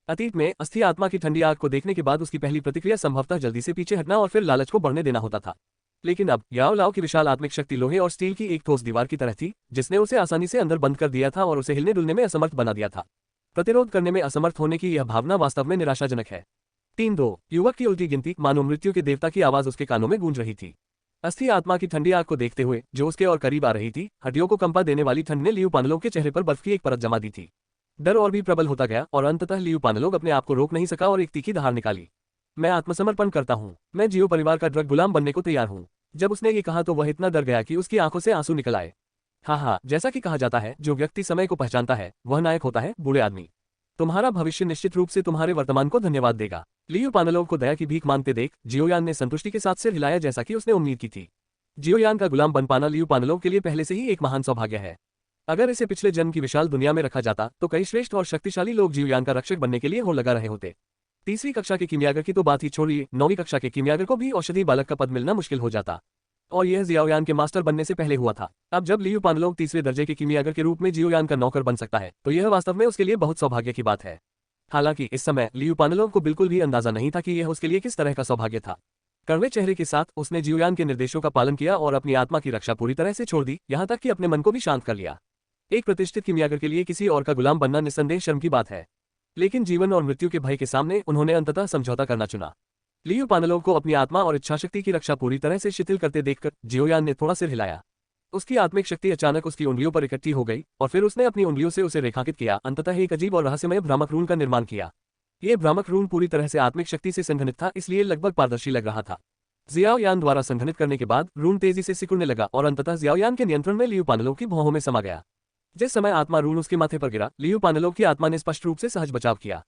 अतीत में अस्थि आत्मा की ठंडी आग को देखने के बाद उसकी पहली प्रतिक्रिया संभवतः जल्दी से पीछे हटना और फिर लालच को बढ़ने देना होता था। लेकिन अब याओ लाओ की विशाल आत्मिक शक्ति लोहे और स्टील की एक ठोस दीवार की तरह थी, जिसने उसे आसानी से अंदर बंद कर दिया था और उसे हिलने डुलने में असमर्थ बना दिया था। प्रतिरोध करने में असमर्थ होने की यह भावना वास्तव में निराशाजनक है। 3-2। युवक की उल्टी गिनती, मानो मृत्यु के देवता की आवाज उसके कानों में गूंज रही थी। अस्थि आत्मा की ठंडी आग को देखते हुए, जो उसके और करीब आ रही थी, हड्डियों को कंपा देने वाली ठंड ने लियू पानलों के चेहरे पर बर्फ की एक परत जमा दी थी। डर और भी प्रबल होता गया और अंततः लियू पानलोग अपने आप को रोक नहीं सका और एक तीखी दहाड़ निकाली। मैं आत्मसमर्पण करता हूँ, मैं जियो परिवार का ड्रग गुलाम बनने को तैयार हूँ। जब उसने ये कहा तो वह इतना डर गया कि उसकी आंखों से आंसू निकल आए। हाँ, जैसा कि कहा जाता है, जो व्यक्ति समय को पहचानता है वह नायक होता है, बूढ़े आदमी। तुम्हारा भविष्य निश्चित रूप से तुम्हारे वर्तमान को धन्यवाद देगा। लियू पानलों को दया की भीख मांगते देख जियोयान ने संतुष्टि के साथ सिर हिलाया, जैसा कि उसने उम्मीद की थी। जियोयान का गुलाम बन पाना लियू पानलों के लिए पहले से ही एक महान सौभाग्य है। अगर इसे पिछले जन्म की विशाल दुनिया में रखा जाता तो कई श्रेष्ठ और शक्तिशाली लोग जियोयान का रक्षक बनने के लिए हो लगा रहे होते। तीसरी कक्षा के कीमियागर की तो बात ही छोड़िए, 9वीं कक्षा के कीमियागर को भी औषधि बालक का पद मिलना मुश्किल हो जाता। और यह जियाओयान के मास्टर बनने से पहले हुआ था। अब जब लियू पानलोंग तीसरे दर्जे के कीमियागर के रूप में जियोयान का नौकर बन सकता है, तो यह वास्तव में उसके लिए बहुत सौभाग्य की बात है। हालांकि इस समय लियू पानलोंग को बिल्कुल भी अंदाजा नहीं था कि यह उसके लिए किस तरह का सौभाग्य था। कड़वे चेहरे के साथ उसने जियोयान के निर्देशों का पालन किया और अपनी आत्मा की रक्षा पूरी तरह से छोड़ दी, यहाँ तक कि अपने मन को भी शांत कर लिया। एक प्रतिष्ठित कीमियागर के लिए किसी और का गुलाम बनना निस्संदेह शर्म की बात है, लेकिन जीवन और मृत्यु के भय के सामने उन्होंने अंततः समझौता करना चुना। लियू पानलोंग को अपनी आत्मा और इच्छाशक्ति की रक्षा पूरी तरह से शिथिल करते देखकर जियोयान ने थोड़ा सिर हिलाया। उसकी आत्मिक शक्ति अचानक उसकी उंगलियों पर इकट्ठी हो गई और फिर उसने अपनी उंगलियों से उसे रेखांकित किया, अंततः एक अजीब और रहस्यमय भ्रामक रून का निर्माण किया। ये भ्रामक रून पूरी तरह से आत्मिक शक्ति से संघनित था, इसलिए लगभग पारदर्शी लग रहा था। जियाओयान द्वारा संघनित करने के बाद रून तेजी से सिकुड़ने लगा और अंततः जियाओयान के नियंत्रण में लियू पानलोंग की भौहों में समा गया। जिस समय आत्मा रून उसके माथे पर गिरा, लियू पानलोंग की आत्मा ने स्पष्ट रूप से सहज बचाव किया।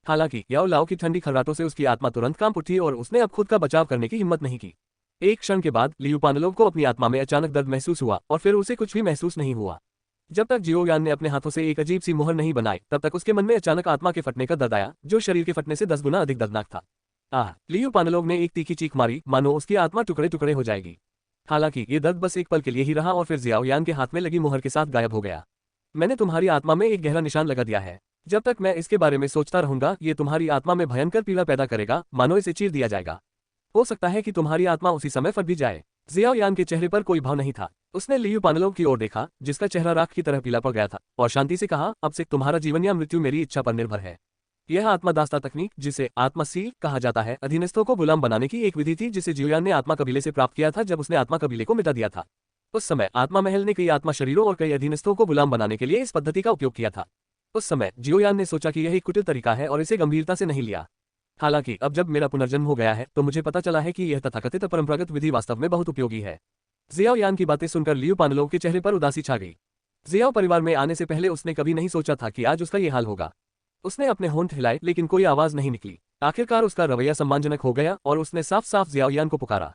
हालांकि याओ लाओ की ठंडी खर्राटों से उसकी आत्मा तुरंत कांप उठी और उसने अब खुद का बचाव करने की हिम्मत नहीं की। एक क्षण के बाद लियू पानलोंग को अपनी आत्मा में अचानक दर्द महसूस हुआ और फिर उसे कुछ भी महसूस नहीं हुआ। जब तक जियोयान ने अपने हाथों से एक अजीब सी मुहर नहीं बनाई, तब तक उसके मन में अचानक आत्मा के फटने का दर्द आया, जो शरीर के फटने से 10 गुना अधिक दर्दनाक था। लियू पानलोंग ने एक तीखी चीख मारी, मानो उसकी आत्मा टुकड़े टुकड़े हो जाएगी। हालांकि ये दर्द बस एक पल के लिए ही रहा और फिर जियाओयान के हाथ में लगी मुहर के साथ गायब हो गया। मैंने तुम्हारी आत्मा में एक गहरा निशान लगा दिया है। जब तक मैं इसके बारे में सोचता रहूंगा, ये तुम्हारी आत्मा में भयंकर पीड़ा पैदा करेगा, मानो इसे चीर दिया जाएगा। हो सकता है कि तुम्हारी आत्मा उसी समय फट भी जाए। जियाओयान के चेहरे पर कोई भाव नहीं था। उसने लियू पानलोंग की ओर देखा, जिसका चेहरा राख की तरह पीला पड़ गया था, और शांति से कहा, अब से तुम्हारा जीवन या मृत्यु मेरी इच्छा पर निर्भर है। यह आत्मादास्ता तकनीक, जिसे आत्मा सील कहा जाता है, अधीनस्थों को गुलाम बनाने की एक विधि थी जिसे जियोयान ने आत्मा कबीले से प्राप्त किया था जब उसने आत्मा कबीले को मिटा दिया था। उस समय आत्मा महल ने कई आत्मा शरीरों और कई अधीनस्थों को गुलाम बनाने के लिए इस पद्धति का उपयोग किया था। उस समय जियोयान ने सोचा कि यह एक कुटिल तरीका है और इसे गंभीरता से नहीं लिया। हालांकि अब जब मेरा पुनर्जन्म हो गया है, तो मुझे पता चला है कि यह तथाकथित परंपरागत विधि वास्तव में बहुत उपयोगी है। जियाओयान की बातें सुनकर लियू पानलोंग के चेहरे पर उदासी छा गई। जियाओ परिवार में आने से पहले उसने कभी नहीं सोचा था कि आज उसका ये हाल होगा। उसने अपने होंठ हिलाए, लेकिन कोई आवाज नहीं निकली। आखिरकार उसका रवैया सम्मानजनक हो गया और उसने साफ साफ जियाओयान को पुकारा।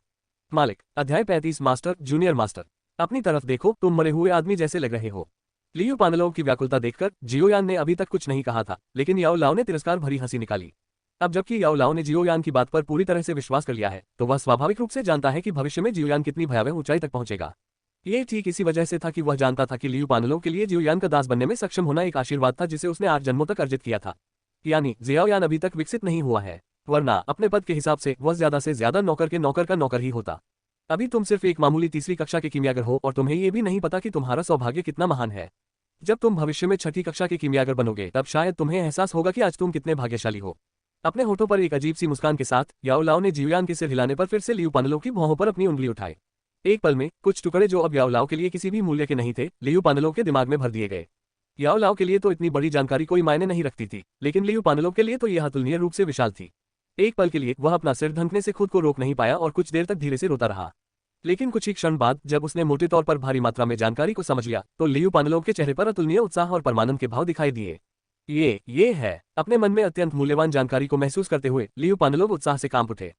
मालिक। अध्याय 35। Master, junior master. अपनी तरफ देखो, तुम मरे हुए आदमी जैसे लग रहे हो। लियू पानलोंग की व्याकुलता देखकर जियोयान ने अभी तक कुछ नहीं कहा था, लेकिन याओ लाओ ने तिरस्कार भरी हंसी निकाली। अब जबकि याओ लाओ ने जियोयान की बात पर पूरी तरह से विश्वास कर लिया है, तो वह स्वाभाविक रूप से जानता है कि भविष्य में जियोयान कितनी भयावह ऊंचाई तक पहुंचेगा। ये ठीक इसी वजह से था कि वह जानता था कि लियू पानलोंग के लिए जियोयान का दास बनने में सक्षम होना एक आशीर्वाद था जिसे उसने 8 जन्मों तक अर्जित किया था। यानी जियाओयान अभी तक विकसित नहीं हुआ है, वरना अपने पद के हिसाब से वह ज्यादा से ज्यादा नौकर के नौकर का नौकर ही होता। अभी तुम सिर्फ एक मामूली तीसरी कक्षा के कीमियागर हो और तुम्हें ये भी नहीं पता कि तुम्हारा सौभाग्य कितना महान है। जब तुम भविष्य में छठी कक्षा के कीमियागर बनोगे, तब शायद तुम्हें एहसास होगा कि आज तुम कितने भाग्यशाली हो। अपने होठों पर एक अजीब सी मुस्कान के साथ याओ लाओ ने जियोयान के सिर हिलाने पर फिर से लियू पानलोंग की भौहों पर अपनी उंगली उठाई। एक पल में कुछ टुकड़े जो अब याओ लाओ के लिए किसी भी मूल्य के नहीं थे, लियू पानलोव के दिमाग में भर दिए गए। याओ लाओ के लिए तो इतनी बड़ी जानकारी कोई मायने नहीं रखती थी, लेकिन लियू पानलोव के लिए तो यह अतुलनीय रूप से विशाल थी। एक पल के लिए वह अपना सिर धंकने से खुद को रोक नहीं पाया और कुछ देर तक धीरे से रोता रहा। लेकिन कुछ ही क्षण बाद जब उसने मोटे तौर पर भारी मात्रा में जानकारी को समझ लिया, तो लियू पानलोव के चेहरे पर अतुलनीय उत्साह और परमानंद के भाव दिखाई दिए। ये है। अपने मन में अत्यंत मूल्यवान जानकारी को महसूस करते हुए लियू पानलोव उत्साह से कांप उठे।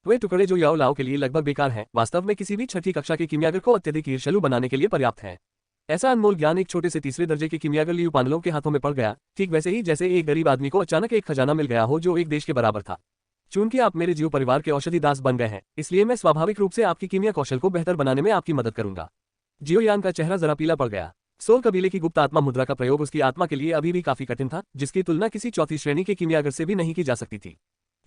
वे टुकड़े जो याओ लाओ के लिए लगभग बेकार हैं, वास्तव में किसी भी छठी कक्षा के कीमियागर को अत्यधिक ईर्ष्यालु बनाने के लिए पर्याप्त हैं। ऐसा अनमोल ज्ञान एक छोटे से तीसरे दर्जे के कीमियागर लियू पानलोव के हाथों में पड़ गया, ठीक वैसे ही जैसे एक गरीब आदमी को अचानक एक खजाना मिल गया हो जो एक देश के बराबर था। चूंकि आप मेरे जियो परिवार के औषधि दास बन गए हैं, इसलिए मैं स्वाभाविक रूप से आपकी कीमिया कौशल को बेहतर बनाने में आपकी मदद करूंगा। जियो यान का चेहरा जरा पीला पड़ गया। सोल कबीले की गुप्त आत्मा मुद्रा का प्रयोग उसकी आत्मा के लिए अभी भी काफी कठिन था, जिसकी तुलना किसी चौथी श्रेणी के कीमियागर से भी नहीं की जा सकती थी।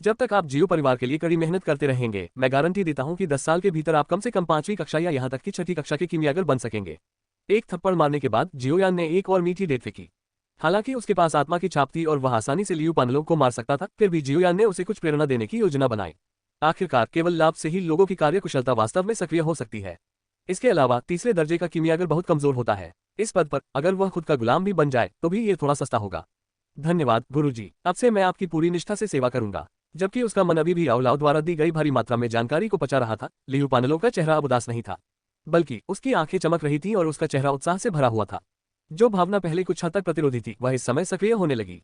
जब तक आप जियो परिवार के लिए कड़ी मेहनत करते रहेंगे, मैं गारंटी देता हूं कि 10 साल के भीतर आप कम से कम 5वीं कक्षा या यहां तक कि छठी कक्षा के कीमियागर बन सकेंगे। एक थप्पड़ मारने के बाद जियोयान ने एक और मीठी डेट फेंकी। हालांकि उसके पास आत्मा की छाप थी और वह आसानी से लियू पानलोव को मार सकता था, फिर भी जियोयान ने उसे कुछ प्रेरणा देने की योजना बनाई। आखिरकार केवल लाभ से ही लोगों की कार्यकुशलता वास्तव में सक्रिय हो सकती है। इसके अलावा तीसरे दर्जे का कीमियागर बहुत कमजोर होता है। इस पद पर अगर वह खुद का गुलाम भी बन जाए तो भी ये थोड़ा सस्ता होगा। धन्यवाद गुरुजी, अब से मैं आपकी पूरी निष्ठा से सेवा करूंगा। जबकि उसका मन अभी भी याओ लाओ द्वारा दी गई भारी मात्रा में जानकारी को पचा रहा था, लियू पानलोव का चेहरा अब उदास नहीं था, बल्कि उसकी आंखें चमक रही थीं और उसका चेहरा उत्साह से भरा हुआ था। जो भावना पहले कुछ हद तक प्रतिरोधी थी, वह इस समय सक्रिय होने लगी।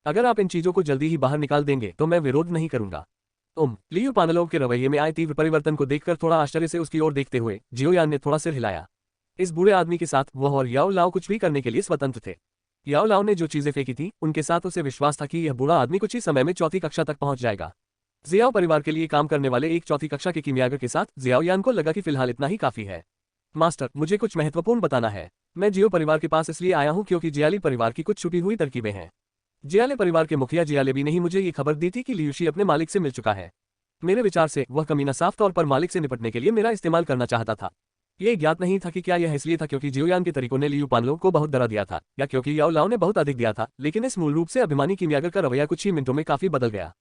अगर आप इन चीजों को जल्दी ही बाहर निकाल देंगे तो मैं विरोध नहीं करूंगा। लियू पानलोव के रवैये में आए तीव्र परिवर्तन को देखकर थोड़ा आश्चर्य से उसकी ओर देखते हुए जियोयान ने थोड़ा सिर हिलाया। इस बुरे आदमी के साथ वह और याओ लाओ कुछ भी करने के लिए स्वतंत्र थे। याओ लाओ ने जो चीजें फेंकी थी, उनके साथ उसे विश्वास था कि यह बुरा आदमी कुछ ही समय में चौथी कक्षा तक पहुंच जाएगा। जियाओ परिवार के लिए काम करने वाले एक चौथी कक्षा के कीमियागर के साथ जियाओयान को लगा कि फिलहाल इतना ही काफी है। मास्टर, मुझे कुछ महत्वपूर्ण बताना है। मैं जियो परिवार के पास इसलिए आया हूं क्योंकि जियाली परिवार की कुछ छुपी हुई तरकीबें हैं। जियाले परिवार के मुखिया जियालेबी ने ही मुझे ये खबर दी थी कि लियूशी अपने मालिक से मिल चुका है। मेरे विचार से वह कमीना साफ तौर पर मालिक से निपटने के लिए मेरा इस्तेमाल करना चाहता था। ये ज्ञात नहीं था कि क्या यह इसलिए था क्योंकि जियोयान के तरीकों ने लियू पानलोव को बहुत डरा दिया था, या क्योंकि याओ लाओ ने बहुत अधिक दिया था, लेकिन इस मूल रूप से अभिमानी कीमियागर का रवैया कुछ ही मिनटों में काफी बदल गया।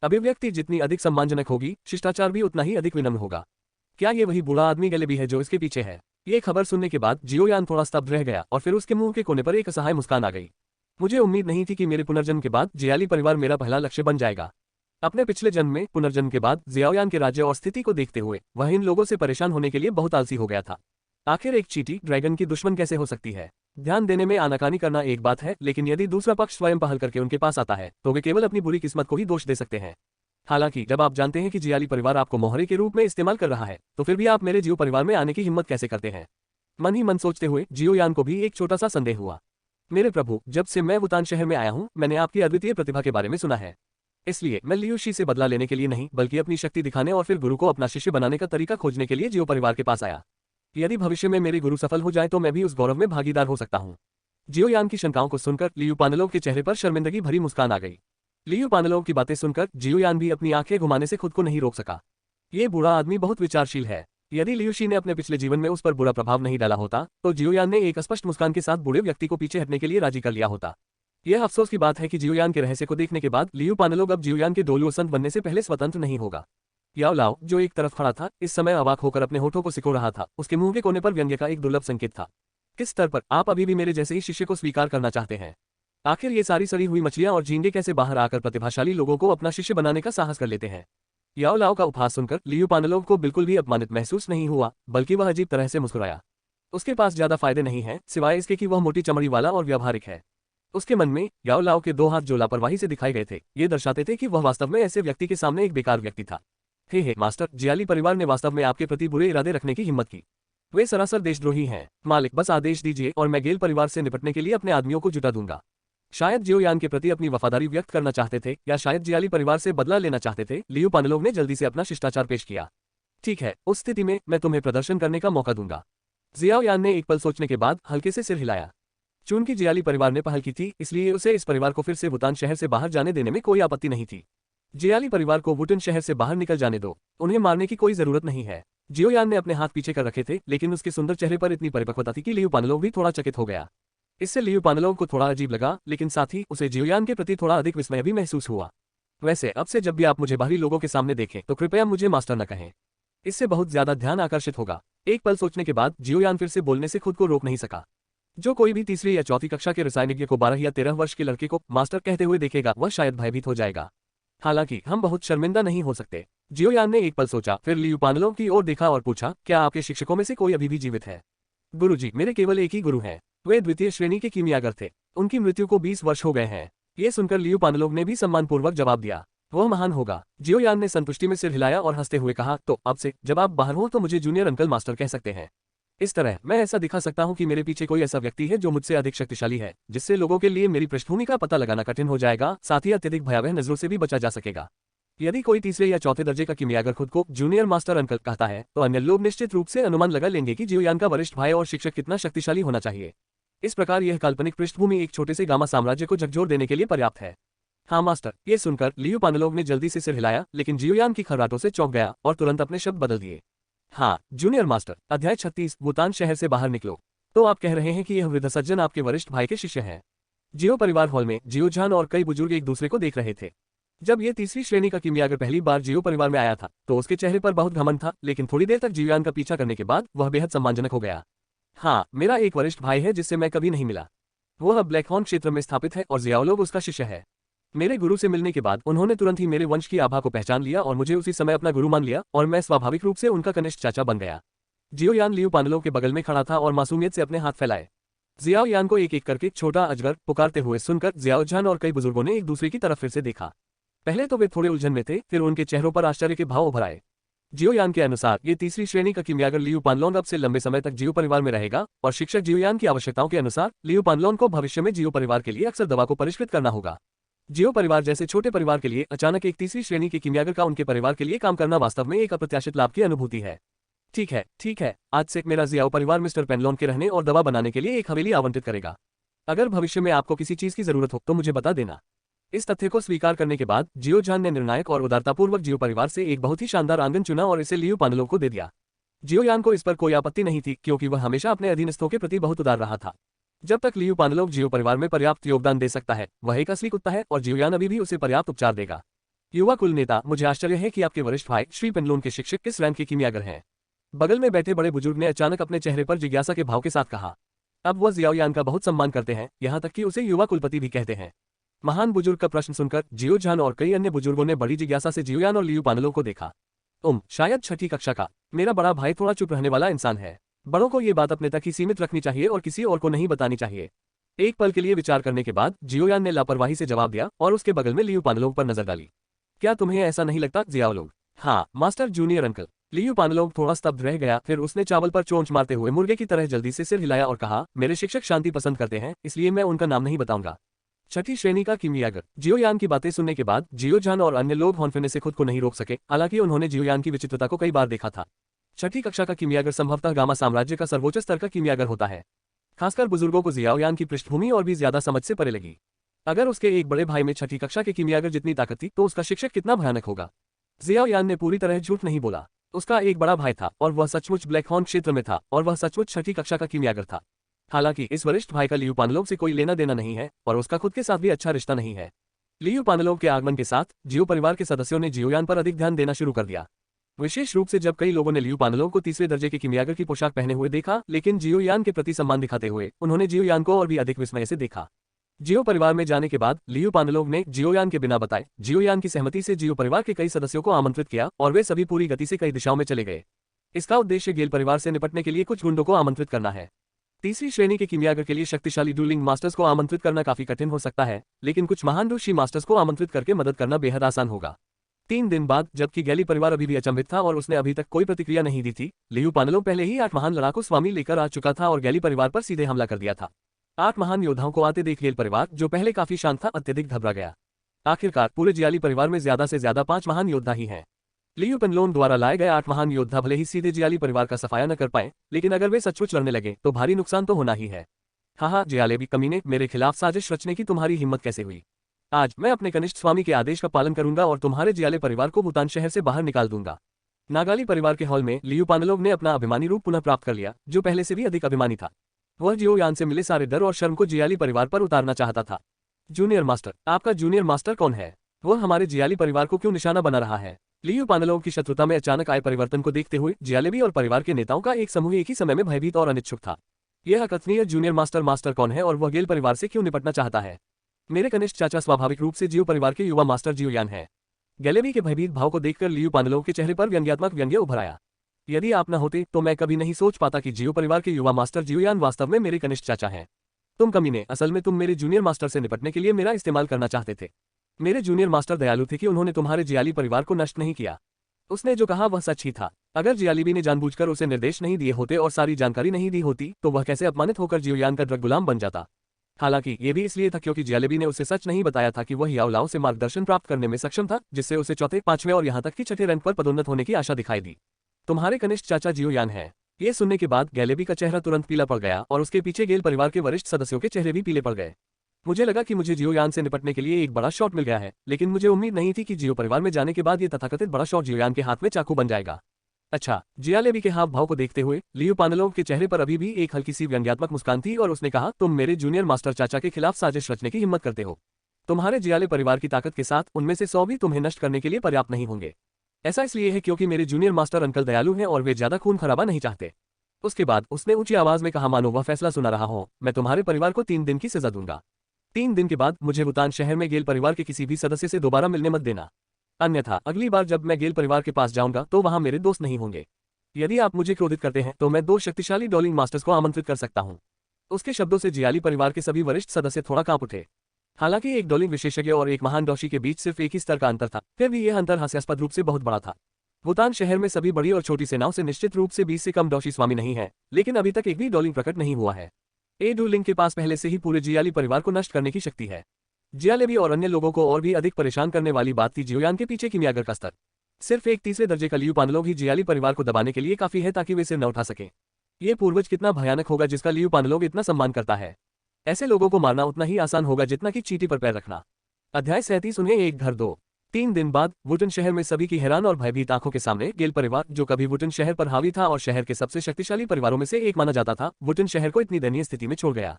अभिव्यक्ति जितनी अधिक सम्मानजनक होगी, शिष्टाचार भी उतना ही अधिक विनम्र होगा। क्या ये वही बुरा आदमी गैलेबी है जो इसके पीछे है? ये खबर सुनने के बाद जियोयान थोड़ा स्तब्ध रह गया और फिर उसके मुंह के कोने पर एक असहाय मुस्कान आ गई। मुझे उम्मीद नहीं थी कि मेरे पुनर्जन्म के बाद जियाली परिवार मेरा पहला लक्ष्य बन जाएगा। अपने पिछले जन्म में पुनर्जन्म के बाद जियाओयान के राज्य और स्थिति को देखते हुए वह इन लोगों से परेशान होने के लिए बहुत आलसी हो गया था। आखिर एक चींटी ड्रैगन की दुश्मन कैसे हो सकती है? ध्यान देने में आनाकानी करना एक बात है, लेकिन यदि दूसरा पक्ष स्वयं पहल करके उनके पास आता है तो वे केवल अपनी बुरी किस्मत को ही दोष दे सकते हैं। हालांकि जब आप जानते हैं कि जियाली परिवार आपको मोहरे के रूप में इस्तेमाल कर रहा है, तो फिर भी आप मेरे जियो परिवार में आने की हिम्मत कैसे करते हैं? मन ही मन सोचते हुए जियोयान को भी एक छोटा सा संदेह हुआ। मेरे प्रभु, जब से मैं वुतान शहर में आया हूं, मैंने आपकी अद्वितीय प्रतिभा के बारे में सुना है। इसलिए मैं लियूशी से बदला लेने के लिए नहीं, बल्कि अपनी शक्ति दिखाने और फिर गुरु को अपना शिष्य बनाने का तरीका खोजने के लिए जियो परिवार के पास आया। यदि भविष्य में मेरे गुरु सफल हो जाए तो मैं भी उस गौरव में भागीदार हो सकता हूँ। जियोयान की शंकाओं को सुनकर लियू पानलोव के चेहरे पर शर्मिंदगी भरी मुस्कान आ गई। लियू पानलोव की बातें सुनकर जियोयान भी अपनी आंखें घुमाने से खुद को नहीं रोक सका। ये बुरा आदमी बहुत विचारशील है। यदि लियूशी ने अपने पिछले जीवन में उस पर बुरा प्रभाव नहीं डाला होता, तो जियोयान ने एक स्पष्ट मुस्कान के साथ बूढ़े व्यक्ति को पीछे हटने के लिए राजी कर लिया होता। यह अफसोस की बात है कि जियोयान के रहस्य को देखने के बाद लियू पानलोव अब जियोयान के डोलुओ संत बनने से पहले स्वतंत्र नहीं होगा। याओ लाओ, जो एक तरफ खड़ा था, इस समय अवाक होकर अपने होठों को सिकोड़ रहा था। उसके मुंह के कोने पर व्यंग्य का एक दुर्लभ संकेत था। किस स्तर पर आप अभी भी मेरे जैसे ही शिष्य को स्वीकार करना चाहते हैं? आखिर ये सारी सड़ी हुई मछलियां और झींगे कैसे बाहर आकर प्रतिभाशाली लोगों को अपना शिष्य बनाने का साहस कर लेते हैं? याओ लाओ का उपहास सुनकर लियू पानलोव को बिल्कुल भी अपमानित महसूस नहीं हुआ, बल्कि वह अजीब तरह से मुस्कुराया। उसके पास ज्यादा फायदे नहीं हैं, सिवाय इसके कि वह मोटी चमड़ी वाला और व्यावहारिक है। उसके मन में याओ लाओ के 2 हाथ जो लापरवाही से दिखाए गए थे, ये दर्शाते थे कि वह वास्तव में ऐसे व्यक्ति के सामने एक बेकार व्यक्ति था। हे मास्टर, जियाली परिवार ने वास्तव में आपके प्रति बुरे इरादे रखने की हिम्मत की। वे सरासर देशद्रोही हैं। मालिक, बस आदेश दीजिए और मैं गेल परिवार से निपटने के लिए अपने आदमियों को जुटा दूंगा। शायद जियोयान के प्रति अपनी वफादारी व्यक्त करना चाहते थे, या शायद जियाली परिवार से बदला लेना चाहते थे। लियू पानलोव ने जल्दी से अपना शिष्टाचार पेश किया। ठीक है, उस स्थिति में मैं तुम्हें प्रदर्शन करने का मौका दूंगा। जियाओयान ने एक पल सोचने के बाद हल्के से सिर हिलाया। चूंकि जियाली परिवार ने पहल की थी, इसलिए उसे इस परिवार को फिर से वुतान शहर से बाहर जाने देने में कोई आपत्ति नहीं थी। जियाली परिवार को वुटन शहर से बाहर निकल जाने दो, उन्हें मारने की कोई जरूरत नहीं है। जियोयान ने अपने हाथ पीछे कर रखे थे, लेकिन उसके सुंदर चेहरे पर इतनी परिपक्वता थी कि लियू पानलोव भी थोड़ा चकित हो गया। इससे लियू पानलोव को थोड़ा अजीब लगा, लेकिन साथ ही उसे जियोयान के प्रति थोड़ा अधिक विस्मय भी महसूस हुआ। वैसे अब से जब भी आप मुझे बाहरी लोगों के सामने देखें तो कृपया मुझे मास्टर न कहें, इससे बहुत ज्यादा ध्यान आकर्षित होगा। एक पल सोचने के बाद जियोयान फिर से बोलने से खुद को रोक नहीं सका। जो कोई भी तीसरी या चौथी कक्षा के रसायनिज्ञ को 12 या 13 वर्ष के लड़के को मास्टर कहते हुए देखेगा वह शायद भयभीत हो जाएगा। हालांकि हम बहुत शर्मिंदा नहीं हो सकते। जियोयान ने एक पल सोचा, फिर लियू पानलोंग की ओर देखा और पूछा, क्या आपके शिक्षकों में से कोई अभी भी जीवित है? गुरुजी, मेरे केवल एक ही गुरु हैं। वे द्वितीय श्रेणी के कीमियागर थे। उनकी मृत्यु को 20 वर्ष हो गए हैं। ये सुनकर लियू पानलोंग ने भी सम्मानपूर्वक जवाब दिया, वह महान होगा। जियोयान ने संतुष्टि में सिर हिलाया और हंसते हुए कहा, तो अब से जब आप बाहर हो तो मुझे जूनियर अंकल मास्टर कह सकते हैं। इस तरह मैं ऐसा दिखा सकता हूं कि मेरे पीछे कोई ऐसा व्यक्ति है जो मुझसे अधिक शक्तिशाली है, जिससे लोगों के लिए मेरी पृष्ठभूमि का पता लगाना कठिन हो जाएगा, साथ ही अत्यधिक भयावह नजरों से भी बचा जा सकेगा। यदि कोई तीसरे या चौथे दर्जे का कीमियागर खुद को जूनियर मास्टर अंकल कहता है तो अन्य लोग निश्चित रूप से अनुमान लगा लेंगे कि जियोयान का वरिष्ठ भाई और शिक्षक कितना शक्तिशाली होना चाहिए। इस प्रकार यह काल्पनिक पृष्ठभूमि एक छोटे से गामा साम्राज्य को झकझोर देने के लिए पर्याप्त है। हाँ मास्टर, ये सुनकर लियू पानलोग ने जल्दी से सिर हिलाया, लेकिन जियोयान की खर्राटों से चौंक गया और तुरंत अपने शब्द बदल दिए। हाँ जूनियर मास्टर। अध्याय 36। वुतान शहर से बाहर निकलो। तो आप कह रहे हैं कि यह वृद्ध सज्जन आपके वरिष्ठ भाई के शिष्य हैं? जियो परिवार हॉल में जियोजान और कई बुजुर्ग एक दूसरे को देख रहे थे। जब ये तीसरी श्रेणी का कीमियागर पहली बार जियो परिवार में आया था तो उसके चेहरे पर बहुत घमंड था, लेकिन थोड़ी देर तक जियोयान का पीछा करने के बाद वह बेहद सम्मानजनक हो गया। हाँ, मेरा एक वरिष्ठ भाई है जिससे मैं कभी नहीं मिला। वह ब्लैकहॉर्न क्षेत्र में स्थापित है और जियाओलोग उसका शिष्य है। मेरे गुरु से मिलने के बाद उन्होंने तुरंत ही मेरे वंश की आभा को पहचान लिया और मुझे उसी समय अपना गुरु मान लिया और मैं स्वाभाविक रूप से उनका कनिष्ठ चाचा बन गया। जियोयान लियू पानलोग के बगल में खड़ा था और मासूमियत से अपने हाथ फैलाए। जियाओयान को एक एक करके छोटा अजगर पुकारते हुए सुनकर जियाओजान और कई बुजुर्गों ने एक दूसरे की तरफ फिर से देखा। पहले तो वे थोड़े उलझन में थे, फिर उनके चेहरों पर आश्चर्य के भाव उभर आए। जियोयान के अनुसार ये तीसरी श्रेणी का कीमियागर लियू पानलोंग अब से लंबे समय तक जियो परिवार में रहेगा और शिक्षक जियोयान की आवश्यकताओं के अनुसार लियू पानलोंग को भविष्य में जियो परिवार के लिए अक्सर दवा को परिष्कृत करना होगा। जियो परिवार जैसे छोटे परिवार के लिए अचानक एक तीसरी श्रेणी के कीमियागर का उनके परिवार के लिए काम करना वास्तव में एक अप्रत्याशित लाभ की अनुभूति है। ठीक है, आज से मेरा जियाओ परिवार मिस्टर पेनलोन के रहने और दवा बनाने के लिए एक हवेली आवंटित करेगा। अगर भविष्य में आपको किसी चीज की जरूरत हो तो मुझे बता देना। इस तथ्य को स्वीकार करने के बाद जियोजान ने निर्णायक और उदारतापूर्वक जियो परिवार से एक बहुत ही शानदार आंगन चुना और इसे लियू पानलोग को दे दिया। जियोयान को इस पर कोई आपत्ति नहीं थी, क्योंकि वह हमेशा अपने अधीनस्थों के प्रति बहुत उदार रहा था। जब तक लियू पानलोग जियो परिवार में पर्याप्त योगदान दे सकता है, वह एक असली कुत्ता है और जियोयान अभी भी उसे पर्याप्त उपचार देगा। युवा कुल नेता, मुझे आश्चर्य है कि आपके वरिष्ठ भाई श्री पेनलोन के शिक्षक किस रैंक के कीमियागर हैं? बगल में बैठे बड़े बुजुर्ग ने अचानक अपने चेहरे पर जिज्ञासा के भाव के साथ कहा। अब वह जियाओयान का बहुत सम्मान करते हैं, यहाँ तक कि उसे युवा कुलपति भी कहते हैं। महान बुजुर्ग का प्रश्न सुनकर जियोजान और कई अन्य बुजुर्गों ने बड़ी जिज्ञासा से जियोयान और लियू पानलोग को देखा। शायद छठी कक्षा का। मेरा बड़ा भाई थोड़ा चुप रहने वाला इंसान है। बड़ों को ये बात अपने तक ही सीमित रखनी चाहिए और किसी और को नहीं बतानी चाहिए। एक पल के लिए विचार करने के बाद जियोयान ने लापरवाही से जवाब दिया और उसके बगल में लियू पानलोग पर नजर डाली। क्या तुम्हें ऐसा नहीं लगता जियाओलोग? हाँ मास्टर जूनियर अंकल। लियू पानलोग थोड़ा स्तब्ध रह गया, फिर उसने चावल पर चोंच मारते हुए मुर्गे की तरह जल्दी से सिर हिलाया और कहा, मेरे शिक्षक शांति पसंद करते हैं, इसलिए मैं उनका नाम नहीं बताऊंगा। छठी श्रेणी का कीमियागर। जियोयान की बातें सुनने के बाद जियोजान और अन्य लोग हौंफिने से खुद को नहीं रोक सके, हालांकि उन्होंने जियोयान की विचित्रता को कई बार देखा था। छठी कक्षा का कीमियागर संभवतः गामा साम्राज्य का सर्वोच्च स्तर का कीमियागर होता है। खासकर बुजुर्गों को जियाओयान की पृष्ठभूमि और भी ज्यादा समझ से परे लगी। अगर उसके एक बड़े भाई में छठी कक्षा के कीमियागर जितनी ताकत थी तो उसका शिक्षक कितना भयानक होगा। जियाओयान ने पूरी तरह झूठ नहीं बोला। उसका एक बड़ा भाई था और वह सचमुच ब्लैकहॉर्न क्षेत्र में था और वह सचमुच छठी कक्षा का कीमियागर था। हालांकि इस वरिष्ठ भाई का लियू पानलोग से कोई लेना देना नहीं है और उसका खुद के साथ भी अच्छा रिश्ता नहीं है। लियू पानलोग के आगमन के साथ जियो परिवार के सदस्यों ने जियोयान पर अधिक ध्यान देना शुरू कर दिया। विशेष रूप से जब कई लोगों ने लियू पानलोग को तीसरे दर्जे के कीमियागर की पोशाक पहने हुए देखा, लेकिन जियोयान के प्रति सम्मान दिखाते हुए उन्होंने जियोयान को और भी अधिक विस्मय से देखा। जियो परिवार में जाने के बाद लियू पानलोग ने जियोयान के बिना बताए जियोयान की सहमति से जियो परिवार के कई सदस्यों को आमंत्रित किया और वे सभी पूरी गति से कई दिशाओं में चले गए। इसका उद्देश्य गेल परिवार से निपटने के लिए कुछ गुंडों को आमंत्रित करना है। तीसरी श्रेणी के कीमियागर के लिए शक्तिशाली डूलिंग मास्टर्स को आमंत्रित करना काफी कठिन हो सकता है, लेकिन कुछ महान ऋषि मास्टर्स को आमंत्रित करके मदद करना बेहद आसान होगा। 3 दिन बाद, जबकि गैली परिवार अभी भी अचंभित था और उसने अभी तक कोई प्रतिक्रिया नहीं दी थी, लियू पानलोग पहले ही 8 महान लड़ाकू स्वामी लेकर आ चुका था और गैली परिवार पर सीधे हमला कर दिया था। 8 महान योद्धाओं को आते देख गेल परिवार, जो पहले काफी शांत था, अत्यधिक घबरा गया। आखिरकार पूरे जियाली परिवार में ज्यादा से ज्यादा 5 महान योद्धा ही हैं। लियू पेनलोन द्वारा लाए गए 8 महान योद्धा भले ही सीधे जियाली परिवार का सफाया न कर पाए, लेकिन अगर वे सचमुच लड़ने लगे तो भारी नुकसान तो होना ही है। हाँ जियालेबी कमीने, मेरे खिलाफ साजिश रचने की तुम्हारी हिम्मत कैसे हुई? आज मैं अपने कनिष्ठ स्वामी के आदेश का पालन करूंगा और तुम्हारे जियाले परिवार को वुतान शहर से बाहर निकाल दूंगा। नागाली परिवार के हॉल में लियू पानलोग ने अपना अभिमानी रूप पुनः प्राप्त कर लिया, जो पहले से भी अधिक अभिमानी था। वह जियोयान से मिले सारे डर और शर्म को जियाली परिवार पर उतारना चाहता था। जूनियर मास्टर, आपका जूनियर मास्टर कौन है? वह हमारे जियाली परिवार को क्यों निशाना बना रहा है? लियू पानलोव की शत्रुता में अचानक आए परिवर्तन को देखते हुए जियालेबी और परिवार के नेताओं का एक समूह एक ही समय में भयभीत और अनिच्छुक था। यह अकथनीय जूनियर मास्टर कौन है और वह गेल परिवार से क्यों निपटना चाहता है? मेरे कनिष्ठ चाचा स्वाभाविक रूप से जियो परिवार के युवा मास्टर जियो यान है। गैलेबी के भयभीत भाव को देखकर लियू पानलोव के चेहरे पर व्यंग्यात्मक व्यंग्य उभर आया। यदि आप न होते तो मैं कभी नहीं सोच पाता कि जियो परिवार के युवा मास्टर जियो यान वास्तव में मेरे कनिष्ठ चाचा हैं। तुम कमीने, असल में तुम मेरे जूनियर मास्टर से निपटने के लिए मेरा इस्तेमाल करना चाहते थे। मेरे जूनियर मास्टर दयालु थे कि उन्होंने तुम्हारे जियाली परिवार को नष्ट नहीं किया। उसने जो कहा वह सच ही था। अगर जियालीबी ने जानबूझकर उसे निर्देश नहीं दिए होते और सारी जानकारी नहीं दी होती तो वह कैसे अपमानित होकर जियोयान का ड्रग गुलाम बन जाता। हालांकि ये भी इसलिए था क्योंकि जियालीबी ने उसे सच नहीं बताया था कि वह याओ लाओ से मार्गदर्शन प्राप्त करने में सक्षम था, जिससे उसे चौथे, पांचवें और यहां तक कि छठे रैंक पर पदोन्नत होने की आशा दिखाई दी। तुम्हारे कनिष्ठ चाचा जियोयान है। ये सुनने के बाद गैलेबी का चेहरा तुरंत पीला पड़ गया और उसके पीछे गेल परिवार के वरिष्ठ सदस्यों के चेहरे भी पीले पड़ गए। मुझे लगा कि मुझे जियोयान से निपटने के लिए एक बड़ा शॉट मिल गया है, लेकिन मुझे उम्मीद नहीं थी कि जियो परिवार में जाने के बाद ये तथाकथित बड़ा शॉट जियोयान के हाथ में चाकू बन जाएगा। अच्छा, जियालेबी के हाव भाव को देखते हुए लियू पानलोव के चेहरे पर अभी भी एक हल्की सी व्यंग्यात्मक मुस्कान थी और उसने कहा, तुम मेरे जूनियर मास्टर चाचा के खिलाफ साजिश रचने की हिम्मत करते हो। तुम्हारे जियाले परिवार की ताकत के साथ उनमें से 100 भी तुम्हें नष्ट करने के लिए पर्याप्त नहीं होंगे। ऐसा इसलिए है क्योंकि मेरे जूनियर मास्टर अंकल दयालु हैं और वे ज्यादा खून खराबा नहीं चाहते। उसके बाद उसने ऊंची आवाज में कहा, मानो वह फैसला सुना रहा हो, मैं तुम्हारे परिवार को 3 दिन की सजा दूंगा। 3 दिन के बाद मुझे वुतान शहर में गेल परिवार के किसी भी सदस्य से दोबारा मिलने मत देना, अन्यथा अगली बार जब मैं गेल परिवार के पास जाऊंगा तो वहां मेरे दोस्त नहीं होंगे। यदि आप मुझे क्रोधित करते हैं तो मैं 2 शक्तिशाली डॉलिंग मास्टर्स को आमंत्रित कर सकता हूं। उसके शब्दों से जियाली परिवार के सभी वरिष्ठ सदस्य थोड़ा कांप उठे। हालांकि एक डॉलिंग विशेषज्ञ और एक महान डॉशी के बीच सिर्फ एक ही स्तर का अंतर था, फिर भी यह अंतर हास्यास्पद रूप से बहुत बड़ा था। वुतान शहर में सभी बड़ी और छोटी सेनाओं से निश्चित रूप से 20 से कम डॉशी स्वामी नहीं है, लेकिन अभी तक एक भी डॉलिंग प्रकट नहीं हुआ है। ए डूलिंग के पास पहले से ही पूरे जियाली परिवार को नष्ट करने की शक्ति है। जियालेबी और अन्य लोगों को और भी अधिक परेशान करने वाली बात थी जियोयान के पीछे किमियागर का स्तर। सिर्फ एक तीसरे दर्जे का लियू पानलोव ही जियाली परिवार को दबाने के लिए काफी है ताकि वे सिर न उठा सके। ये पूर्वज कितना भयानक होगा जिसका लियू पानलोव इतना सम्मान करता है। ऐसे लोगों को मारना उतना ही आसान होगा जितना कि चींटी पर पैर रखना। अध्याय 37 उन्हें एक घर दो। 3 दिन बाद वुटन शहर में सभी की हैरान और भयभीत आंखों के सामने गेल परिवार, जो कभी वुटन शहर पर हावी था और शहर के सबसे शक्तिशाली परिवारों में से एक माना जाता था, वुटन शहर को इतनी दयनीय स्थिति में छोड़ गया।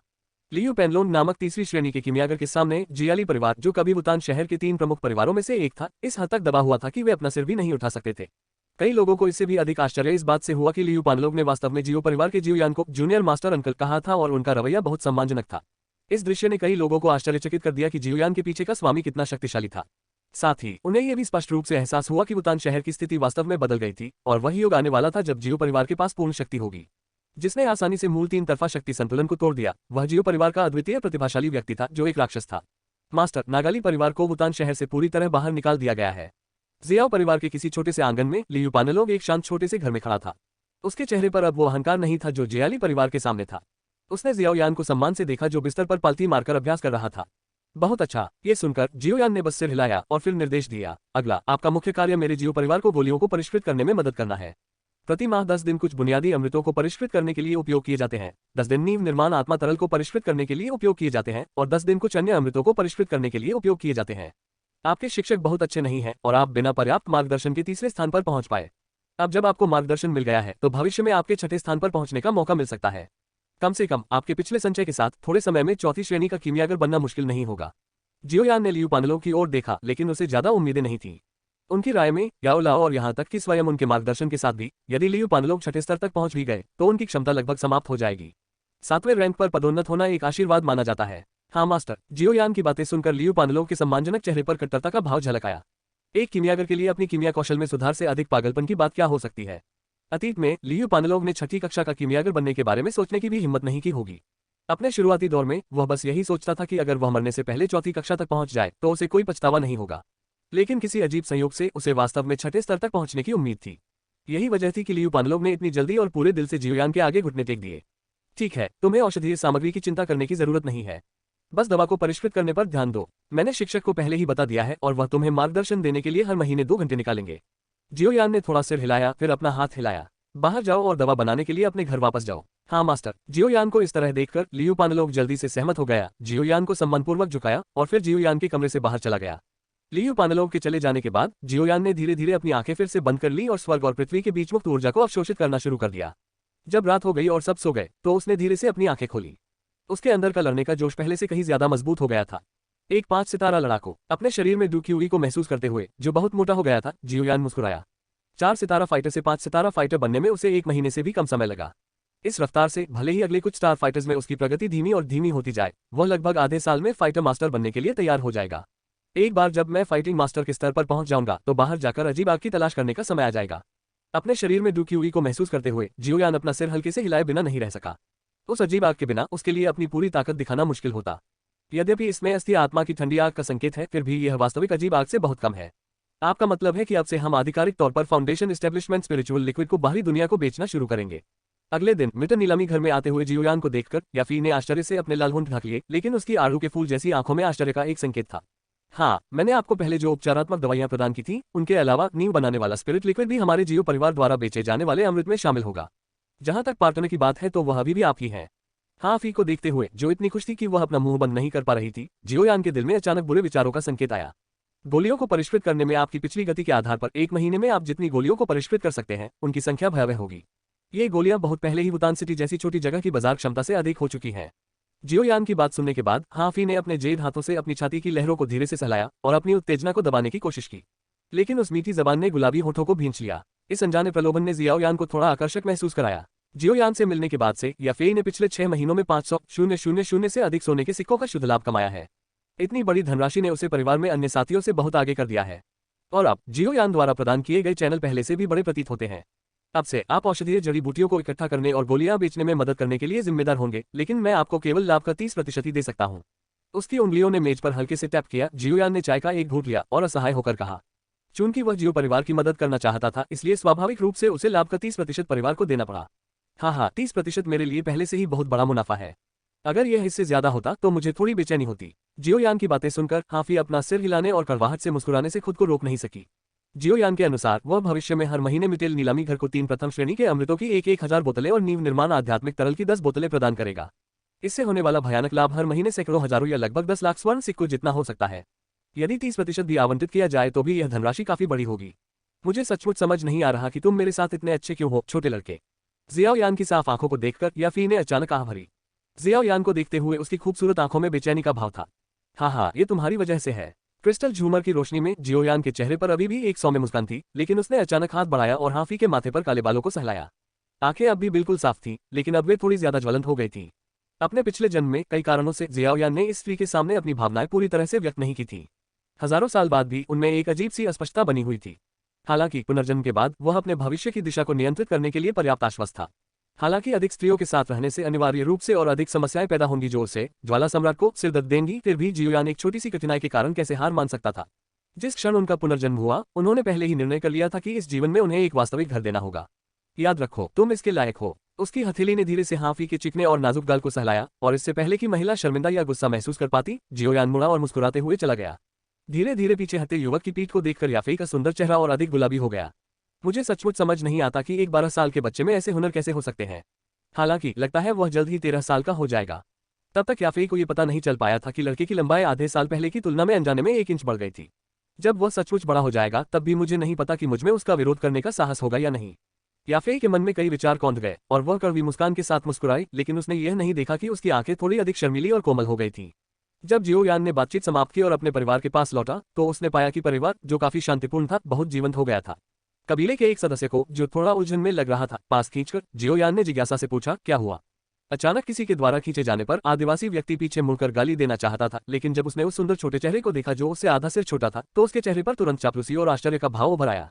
लियू पेनलोन नामक तीसरी श्रेणी के किमियागर के सामने जियाली परिवार, जो कभी वुतान शहर के 3 प्रमुख परिवारों में से एक था, इस हद तक दबा हुआ था कि वे अपना सिर भी नहीं उठा सकते थे। कई लोगों को इससे भी अधिक आश्चर्य इस बात से हुआ कि लियू पानलोव ने वास्तव में जियो परिवार के जियोयान को जूनियर मास्टर अंकल कहा था और उनका रवैया बहुत सम्मानजनक था। इस दृश्य ने कई लोगों को आश्चर्यचकित कर दिया कि जियोयान के पीछे का स्वामी कितना शक्तिशाली था। साथ ही उन्हें यह भी स्पष्ट रूप से एहसास हुआ कि वुतान शहर की स्थिति वास्तव में बदल गई थी और वही युग आने वाला था जब जियो परिवार के पास पूर्ण शक्ति होगी, जिसने आसानी से मूल 3 तरफा शक्ति संतुलन को तोड़ दिया। वह जियो परिवार का अद्वितीय प्रतिभाशाली व्यक्ति था जो एक राक्षस था। मास्टर नागाली परिवार को वुतान शहर से पूरी तरह बाहर निकाल दिया गया है। जियाओ परिवार के किसी छोटे से आंगन में लियू पानलोव एक शांत छोटे से घर में खड़ा था। उसके चेहरे पर अब वो अहंकार नहीं था जो जियाली परिवार के सामने था। उसने जियाओयान को सम्मान से देखा जो बिस्तर पर पालती मारकर अभ्यास कर रहा था। बहुत अच्छा, ये सुनकर जियोयान ने बस सिर हिलाया और फिर निर्देश दिया, अगला आपका मुख्य कार्य मेरे जियो परिवार को गोलियों को परिष्कृत करने में मदद करना है। प्रति माह 10 दिन कुछ बुनियादी अमृतों को परिष्कृत करने के लिए उपयोग किए जाते हैं। 10 दिन नींव निर्माण आत्मा तरल को परिष्कृत करने के लिए उपयोग किए जाते हैं और 10 दिन कुछ अन्य अमृतों को परिष्कृत करने के लिए उपयोग किए जाते हैं। आपके शिक्षक बहुत अच्छे नहीं हैं और आप बिना पर्याप्त मार्गदर्शन के तीसरे स्थान पर पहुंच पाए। अब जब आपको मार्गदर्शन मिल गया है तो भविष्य में आपके छठे स्थान पर पहुंचने का मौका मिल सकता है। कम से कम आपके पिछले संचय के साथ थोड़े समय में चौथी श्रेणी का कीमियागर बनना मुश्किल नहीं होगा। जियोयान ने लियू पानलोव की ओर देखा, लेकिन उसे ज्यादा उम्मीदें नहीं थी। उनकी राय में याओ लाओ और यहाँ तक कि स्वयं उनके मार्गदर्शन के साथ भी यदि लियू पानलोव छठे स्तर तक पहुंच भी गए तो उनकी क्षमता लगभग समाप्त हो जाएगी। 7वें रैंक पर पदोन्नत होना एक आशीर्वाद माना जाता है। हाँ मास्टर। जियोयान की बातें सुनकर लियू पानलोव के सम्मानजनक चेहरे पर कट्टरता का भाव झलक आया। एक कीमियागर के लिए अपनी कीमिया कौशल में सुधार से अधिक पागलपन की बात क्या हो सकती है। अतीत में लियू पानलोव ने छठी कक्षा का कीमियागर बनने के बारे में सोचने की भी हिम्मत नहीं की होगी। अपने शुरुआती दौर में वह बस यही सोचता था कि अगर वह मरने से पहले चौथी कक्षा तक पहुंच जाए तो उसे कोई पछतावा नहीं होगा। लेकिन किसी अजीब संयोग से उसे वास्तव में छठे स्तर तक पहुंचने की उम्मीद थी। यही वजह थी कि लियू पानलोव ने इतनी जल्दी और पूरे दिल से जियोयान के आगे घुटने टेक दिए। ठीक है, तुम्हें औषधीय सामग्री की चिंता करने की जरूरत नहीं है, बस दवा को परिष्कृत करने पर ध्यान दो। मैंने शिक्षक को पहले ही बता दिया है और वह तुम्हें मार्गदर्शन देने के लिए हर महीने 2 घंटे निकालेंगे। जियोयान ने थोड़ा सिर हिलाया, फिर अपना हाथ हिलाया। बाहर जाओ और दवा बनाने के लिए अपने घर वापस जाओ। हाँ मास्टर। जियोयान को इस तरह देखकर लियू पानलोव जल्दी से सहमत हो गया, जियोयान को सम्मानपूर्वक झुकाया और फिर जियोयान के कमरे से बाहर चला गया। लियू पानलोव के चले जाने के बाद जियोयान ने धीरे धीरे अपनी आंखें फिर से बंद कर ली और स्वर्ग और पृथ्वी के बीच मुक्त ऊर्जा को अवशोषित करना शुरू कर दिया। जब रात हो गई और सब सो गए तो उसने धीरे से अपनी आंखें खोली। उसके अंदर का लड़ने का जोश पहले से कहीं ज्यादा मजबूत हो गया था। एक 5 सितारा लड़ाकू अपने शरीर में डूक्यूई को महसूस करते हुए, जो बहुत मोटा हो गया था, जियोयान मुस्कुराया। 4 सितारा फाइटर से 5 सितारा फाइटर बनने में उसे 1 महीने से भी कम समय लगा। इस रफ्तार से भले ही अगले कुछ स्टार फाइटर्स में उसकी प्रगति धीमी और धीमी होती जाए, वह लगभग आधे साल में फाइटर मास्टर बनने के लिए तैयार हो जाएगा। एक बार जब मैं फाइटिंग मास्टर के स्तर पर पहुंच जाऊंगा तो बाहर जाकर अजीब आग की तलाश करने का समय आ जाएगा। अपने शरीर में डूक्यूई को महसूस करते हुए जियोयान अपना सिर हल्के से हिलाए बिना नहीं रह सका। उस अजीब आग के बिना उसके लिए अपनी पूरी ताकत दिखाना मुश्किल होता। यद्यपि इसमें अस्थि आत्मा की ठंडी आग का संकेत है, फिर भी यह वास्तविक अजीब आग से बहुत कम है। आपका मतलब है कि अब से हम आधिकारिक तौर पर फाउंडेशन एस्टेब्लिशमेंट स्पिरिचुअल लिक्विड को बाहरी दुनिया को बेचना शुरू करेंगे। अगले दिन मिटर नीलामी घर में आते हुए जियोयान को देखकर याफी ने आश्चर्य से अपने लाल होंठ ढक लिए, लेकिन उसकी आड़ू के फूल जैसी आंखों में आश्चर्य का एक संकेत था। हाँ, मैंने आपको पहले जो उपचारात्मक दवाइयां प्रदान की थी, उनके अलावा नींव बनाने वाला स्पिरिट लिक्विड भी हमारे जियो परिवार द्वारा बेचे जाने वाले अमृत में शामिल होगा। जहां तक पार्टनर की बात है तो वह अभी भी आपकी है। हाँ, फी को देखते हुए जो इतनी खुश थी कि वह अपना मुंह बंद नहीं कर पा रही थी, जियोयान के दिल में अचानक बुरे विचारों का संकेत आया। गोलियों को परिष्कृत करने में आपकी पिछली गति के आधार पर 1 महीने में आप जितनी गोलियों को परिष्कृत कर सकते हैं, उनकी संख्या भयावह होगी। ये गोलियां बहुत पहले ही वुतान सिटी जैसी छोटी जगह की बाजार क्षमता से अधिक हो चुकी हैं। जियोयान की बात सुनने के बाद हाफी ने अपने जेद हाथों से अपनी छाती की लहरों को धीरे से सहलाया और अपनी उत्तेजना को दबाने की कोशिश की, लेकिन उस मीठी जबान ने गुलाबी होठों को भींच लिया। इस अनजाने प्रलोभन ने जियाओयान को थोड़ा आकर्षक महसूस कराया। जियोयान से मिलने के बाद से याफेई ने पिछले 6 महीनों में 500,000 से अधिक सोने के सिक्कों का शुद्ध लाभ कमाया है। इतनी बड़ी धनराशि ने उसे परिवार में अन्य साथियों से बहुत आगे कर दिया है। और अब जियोयान द्वारा प्रदान किए गए चैनल पहले से भी बड़े प्रतीत होते हैं। अब से आप औषधीय जड़ी बूटियों को इकट्ठा करने और गोलियां बेचने में मदद करने के लिए जिम्मेदार होंगे, लेकिन मैं आपको केवल लाभ का 30% ही दे सकता हूं। उसकी उंगलियों ने मेज पर हल्के से टैप किया। जियोयान ने चाय का एक घूंट लिया और असहाय होकर कहा, चूंकि वह जियो परिवार की मदद करना चाहता था, इसलिए स्वाभाविक रूप से उसे लाभ का 30% परिवार को देना पड़ा। हाँ, 30% मेरे लिए पहले से ही बहुत बड़ा मुनाफा है। अगर यह इससे ज्यादा होता तो मुझे थोड़ी बेचैनी होती। जियोयान की बातें सुनकर हाफी अपना सिर हिलाने और कड़वाहट से मुस्कुराने से खुद को रोक नहीं सकी। जियोयान के अनुसार वह भविष्य में हर महीने मिटेल नीलामी घर को 3 प्रथम श्रेणी के अमृतों की 1,000 बोतलें और नींव निर्माण आध्यात्मिक तरल की 10 बोतलें प्रदान करेगा। इससे होने वाला भयानक लाभ हर महीने सैकड़ों हजारों या लगभग 10 लाख स्वर्ण सिक्कों जितना हो सकता है। यदि 30% भी आवंटित किया जाए तो भी यह धनराशि काफी बड़ी होगी। मुझे सचमुच समझ नहीं आ रहा कि तुम मेरे साथ इतने अच्छे क्यों हो, छोटे लड़के। जियाओयान की साफ आंखों को देखकर याफी ने अचानक आह भरी। जियाओयान को देखते हुए उसकी खूबसूरत आंखों में बेचैनी का भाव था। हाँ, ये तुम्हारी वजह से है। क्रिस्टल झूमर की रोशनी में जियोयान के चेहरे पर अभी भी एक सौम्य मुस्कान थी, लेकिन उसने अचानक हाथ बढ़ाया और हाफी के माथे पर काले बालों को सहलाया। आंखें अब भी बिल्कुल साफ थीं, लेकिन अब वे थोड़ी ज्यादा ज्वलंत हो गई थीं। अपने पिछले जन्म में कई कारणों से जियाओयान ने इस स्त्री के सामने अपनी भावनाएं पूरी तरह से व्यक्त नहीं की थी। हजारों साल बाद भी उनमें एक अजीब सी अस्पष्टता बनी हुई थी। हालांकि पुनर्जन्म के बाद वह अपने भविष्य की दिशा को नियंत्रित करने के लिए पर्याप्त आश्वस्त था। हालांकि अधिक स्त्रियों के साथ रहने से अनिवार्य रूप से और अधिक समस्याएं पैदा होंगी जो उसे ज्वाला सम्राट को सिर दर्द देंगी, फिर भी जियोयान एक छोटी सी कठिनाई के कारण कैसे हार मान सकता था। जिस क्षण उनका पुनर्जन्म हुआ, उन्होंने पहले ही निर्णय कर लिया था कि इस जीवन में उन्हें एक वास्तविक घर देना होगा। याद रखो, तुम इसके लायक हो। उसकी हथेली ने धीरे से हाफी के चिकने और नाजुक गाल को सहलाया, और इससे पहले कि महिला शर्मिंदा या गुस्सा महसूस कर पाती, जियोयान मुड़ा और मुस्कुराते हुए चला गया। धीरे धीरे पीछे हटे युवक की पीठ को देखकर याफी का सुंदर चेहरा और अधिक गुलाबी हो गया। मुझे सचमुच समझ नहीं आता कि एक 12 साल के बच्चे में ऐसे हुनर कैसे हो सकते हैं। हालांकि लगता है वह जल्द ही 13 साल का हो जाएगा। तब तक याफी को ये पता नहीं चल पाया था कि लड़के की लंबाई आधे साल पहले की तुलना में अनजाने में 1 इंच बढ़ गई थी। जब वह सचमुच बड़ा हो जाएगा तब भी मुझे नहीं पता कि मुझमें उसका विरोध करने का साहस होगा या नहीं। याफे के मन में कई विचार कौंध गए और वह कड़वी मुस्कान के साथ मुस्कुराई, लेकिन उसने यह नहीं देखा कि उसकी आंखें थोड़ी अधिक शर्मीली और कोमल हो गई थीं। जब जियोयान ने बातचीत समाप्त की और अपने परिवार के पास लौटा तो उसने पाया कि परिवार, जो काफी शांतिपूर्ण था, बहुत जीवंत हो गया था। कबीले के एक सदस्य को, जो थोड़ा उलझन में लग रहा था, पास खींचकर जियोयान ने जिज्ञासा से पूछा, क्या हुआ? अचानक किसी के द्वारा खींचे जाने पर आदिवासी व्यक्ति पीछे मुड़कर गाली देना चाहता था, लेकिन जब उसने उस सुंदर छोटे चेहरे को देखा जो उससे आधा सिर छोटा था, तो उसके चेहरे पर तुरंत चापलूसी और आश्चर्य का भाव उभर आया।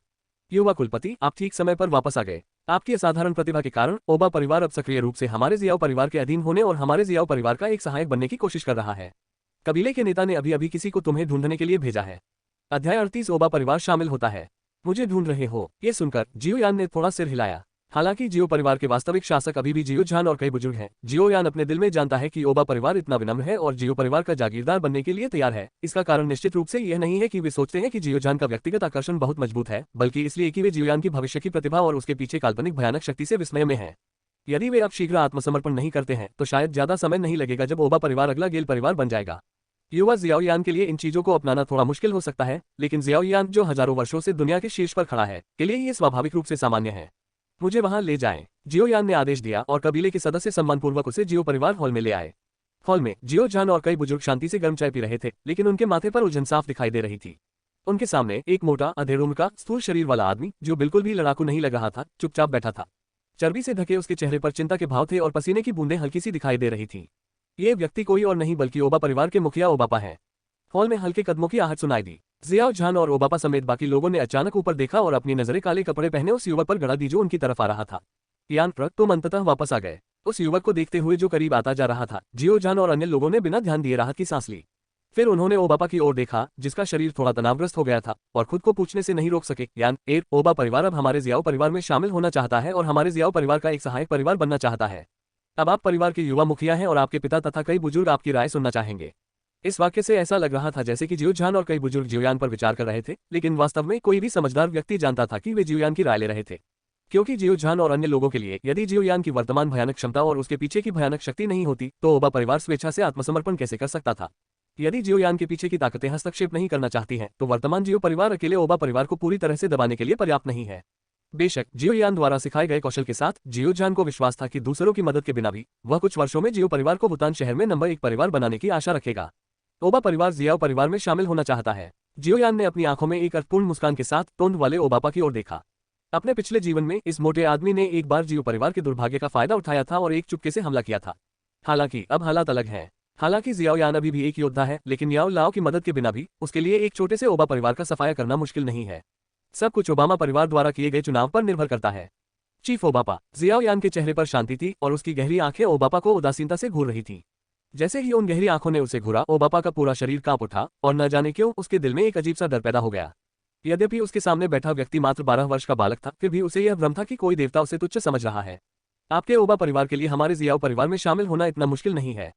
युवा कुलपति, आप ठीक समय पर वापस आ गए। आपकी असाधारण प्रतिभा के कारण ओबा परिवार अब सक्रिय रूप से हमारे जियाओ परिवार के अधीन होने और हमारे जियाओ परिवार का एक सहायक बनने की कोशिश कर रहा है। कबीले के नेता ने अभी अभी किसी को तुम्हें ढूंढने के लिए भेजा है। अध्याय 38 ओबा परिवार शामिल होता है। मुझे ढूंढ रहे हो? ये सुनकर जियोयान ने थोड़ा सिर हिलाया। हालांकि जियो परिवार के वास्तविक शासक अभी भी जियो झान और कई बुजुर्ग हैं, जियोयान अपने दिल में जानता है कि ओबा परिवार इतना विनम्र है और जियो परिवार का जागीरदार बनने के लिए तैयार है। इसका कारण निश्चित रूप से यह नहीं है कि वे सोचते हैं कि जियो झान का व्यक्तिगत आकर्षण बहुत मजबूत है, बल्कि इसलिए कि वे जियोयान की भविष्य की प्रतिभा और उसके पीछे काल्पनिक भयानक शक्ति से विस्मय में हैं। यदि वे अब शीघ्र आत्मसमर्पण नहीं करते हैं तो शायद ज्यादा समय नहीं लगेगा जब ओबा परिवार अगला गेल परिवार बन जाएगा। युवा जियाओयान के लिए इन चीजों को अपनाना थोड़ा मुश्किल हो सकता है, लेकिन जियाओयान, जो हजारों वर्षों से दुनिया के शीर्ष पर खड़ा है, के लिए ये स्वाभाविक रूप से सामान्य है। मुझे वहां ले जाएं, जियोयान ने आदेश दिया और कबीले के सदस्य सम्मानपूर्वक उसे जियो परिवार हॉल में ले आए। हॉल में जियो जान और कई बुजुर्ग शांति से गर्म चाय पी रहे थे, लेकिन उनके माथे पर उलझन साफ दिखाई दे रही थी। उनके सामने एक मोटा, अधेड़ उम्र का, स्थूल शरीर वाला आदमी, जो बिल्कुल भी लड़ाकू नहीं लग रहा था, चुपचाप बैठा था। चर्बी से ढके उसके चेहरे पर चिंता के भाव थे और पसीने की बूंदें हल्की सी दिखाई दे रही थी। ये व्यक्ति कोई और नहीं बल्कि ओबा परिवार के मुखिया ओबापा है। हॉल में हल्के कदमों की आहट सुनाई दी। जियाओ जान और ओबापा समेत बाकी लोगों ने अचानक ऊपर देखा और अपनी नजरें काले कपड़े पहने उस युवक पर गड़ा दी जो उनकी तरफ आ रहा था। यान ट्रक, तुम अंततः वापस आ गए। उस युवक को देखते हुए जो करीब आता जा रहा था, जियो जान और अन्य लोगों ने बिना ध्यान दिए राहत की सांस ली। फिर उन्होंने ओबापा की ओर देखा, जिसका शरीर थोड़ा तनावग्रस्त हो गया था, और खुद को पूछने से नहीं रोक सके, यान ओबा परिवार अब हमारे जियाओ परिवार में शामिल होना चाहता है और हमारे जियाओ परिवार का एक सहायक परिवार बनना चाहता है। अब आप परिवार के युवा मुखिया हैं और आपके पिता तथा कई बुजुर्ग आपकी राय सुनना चाहेंगे। इस वाक्य से ऐसा लग रहा था जैसे कि जियो जान और कई बुजुर्ग जियोयान पर विचार कर रहे थे, लेकिन वास्तव में कोई भी समझदार व्यक्ति जानता था कि वे जियोयान की राय ले रहे थे। क्योंकि जियो जान और अन्य लोगों के लिए यदि जियोयान की वर्तमान भयानक क्षमता और उसके पीछे की भयानक शक्ति नहीं होती, तो ओबा परिवार स्वेच्छा से आत्मसमर्पण कैसे कर सकता था। यदि जियोयान के पीछे की ताकतें हस्तक्षेप नहीं करना चाहती हैं, तो वर्तमान जियो परिवार अकेले ओबा परिवार को पूरी तरह से दबाने के लिए पर्याप्त नहीं है। बेशक जियोयान द्वारा सिखाए गए कौशल के साथ जियो जान को विश्वास था कि दूसरों की मदद के बिना भी वह कुछ वर्षों में जियो परिवार को भूटान शहर में नंबर 1 परिवार बनाने की आशा रखेगा। ओबा परिवार जियाओ परिवार में शामिल होना चाहता है। जियोयान ने अपनी आंखों में एक अर्थपूर्ण मुस्कान के साथ तोंद वाले ओबापा की ओर देखा। अपने पिछले जीवन में इस मोटे आदमी ने एक बार जियो परिवार के दुर्भाग्य का फायदा उठाया था और एक चुपके से हमला किया था। हालांकि अब हालात अलग हैं। हालांकि जियाओयान अभी भी एक योद्धा है, लेकिन याओ लाओ की मदद के बिना भी उसके लिए एक छोटे से ओबा परिवार का सफाया करना मुश्किल नहीं है। सब कुछ ओबामा परिवार द्वारा किए गए चुनाव पर निर्भर करता है। चीफ ओबापा। जियाओयान के चेहरे पर शांति थी और उसकी गहरी आंखें ओबापा को उदासीनता से घूर रही थीं। जैसे ही उन गहरी आंखों ने उसे घूरा, ओबापा का पूरा शरीर कांप उठा और न जाने क्यों उसके दिल में एक अजीब सा डर पैदा हो गया। यद्यपि उसके सामने बैठा व्यक्ति मात्र 12 वर्ष का बालक था, फिर भी उसे यह भ्रम था कि कोई देवता उसे तुच्छ समझ रहा है। आपके ओबा परिवार के लिए हमारे जियाओ परिवार में शामिल होना इतना मुश्किल नहीं है।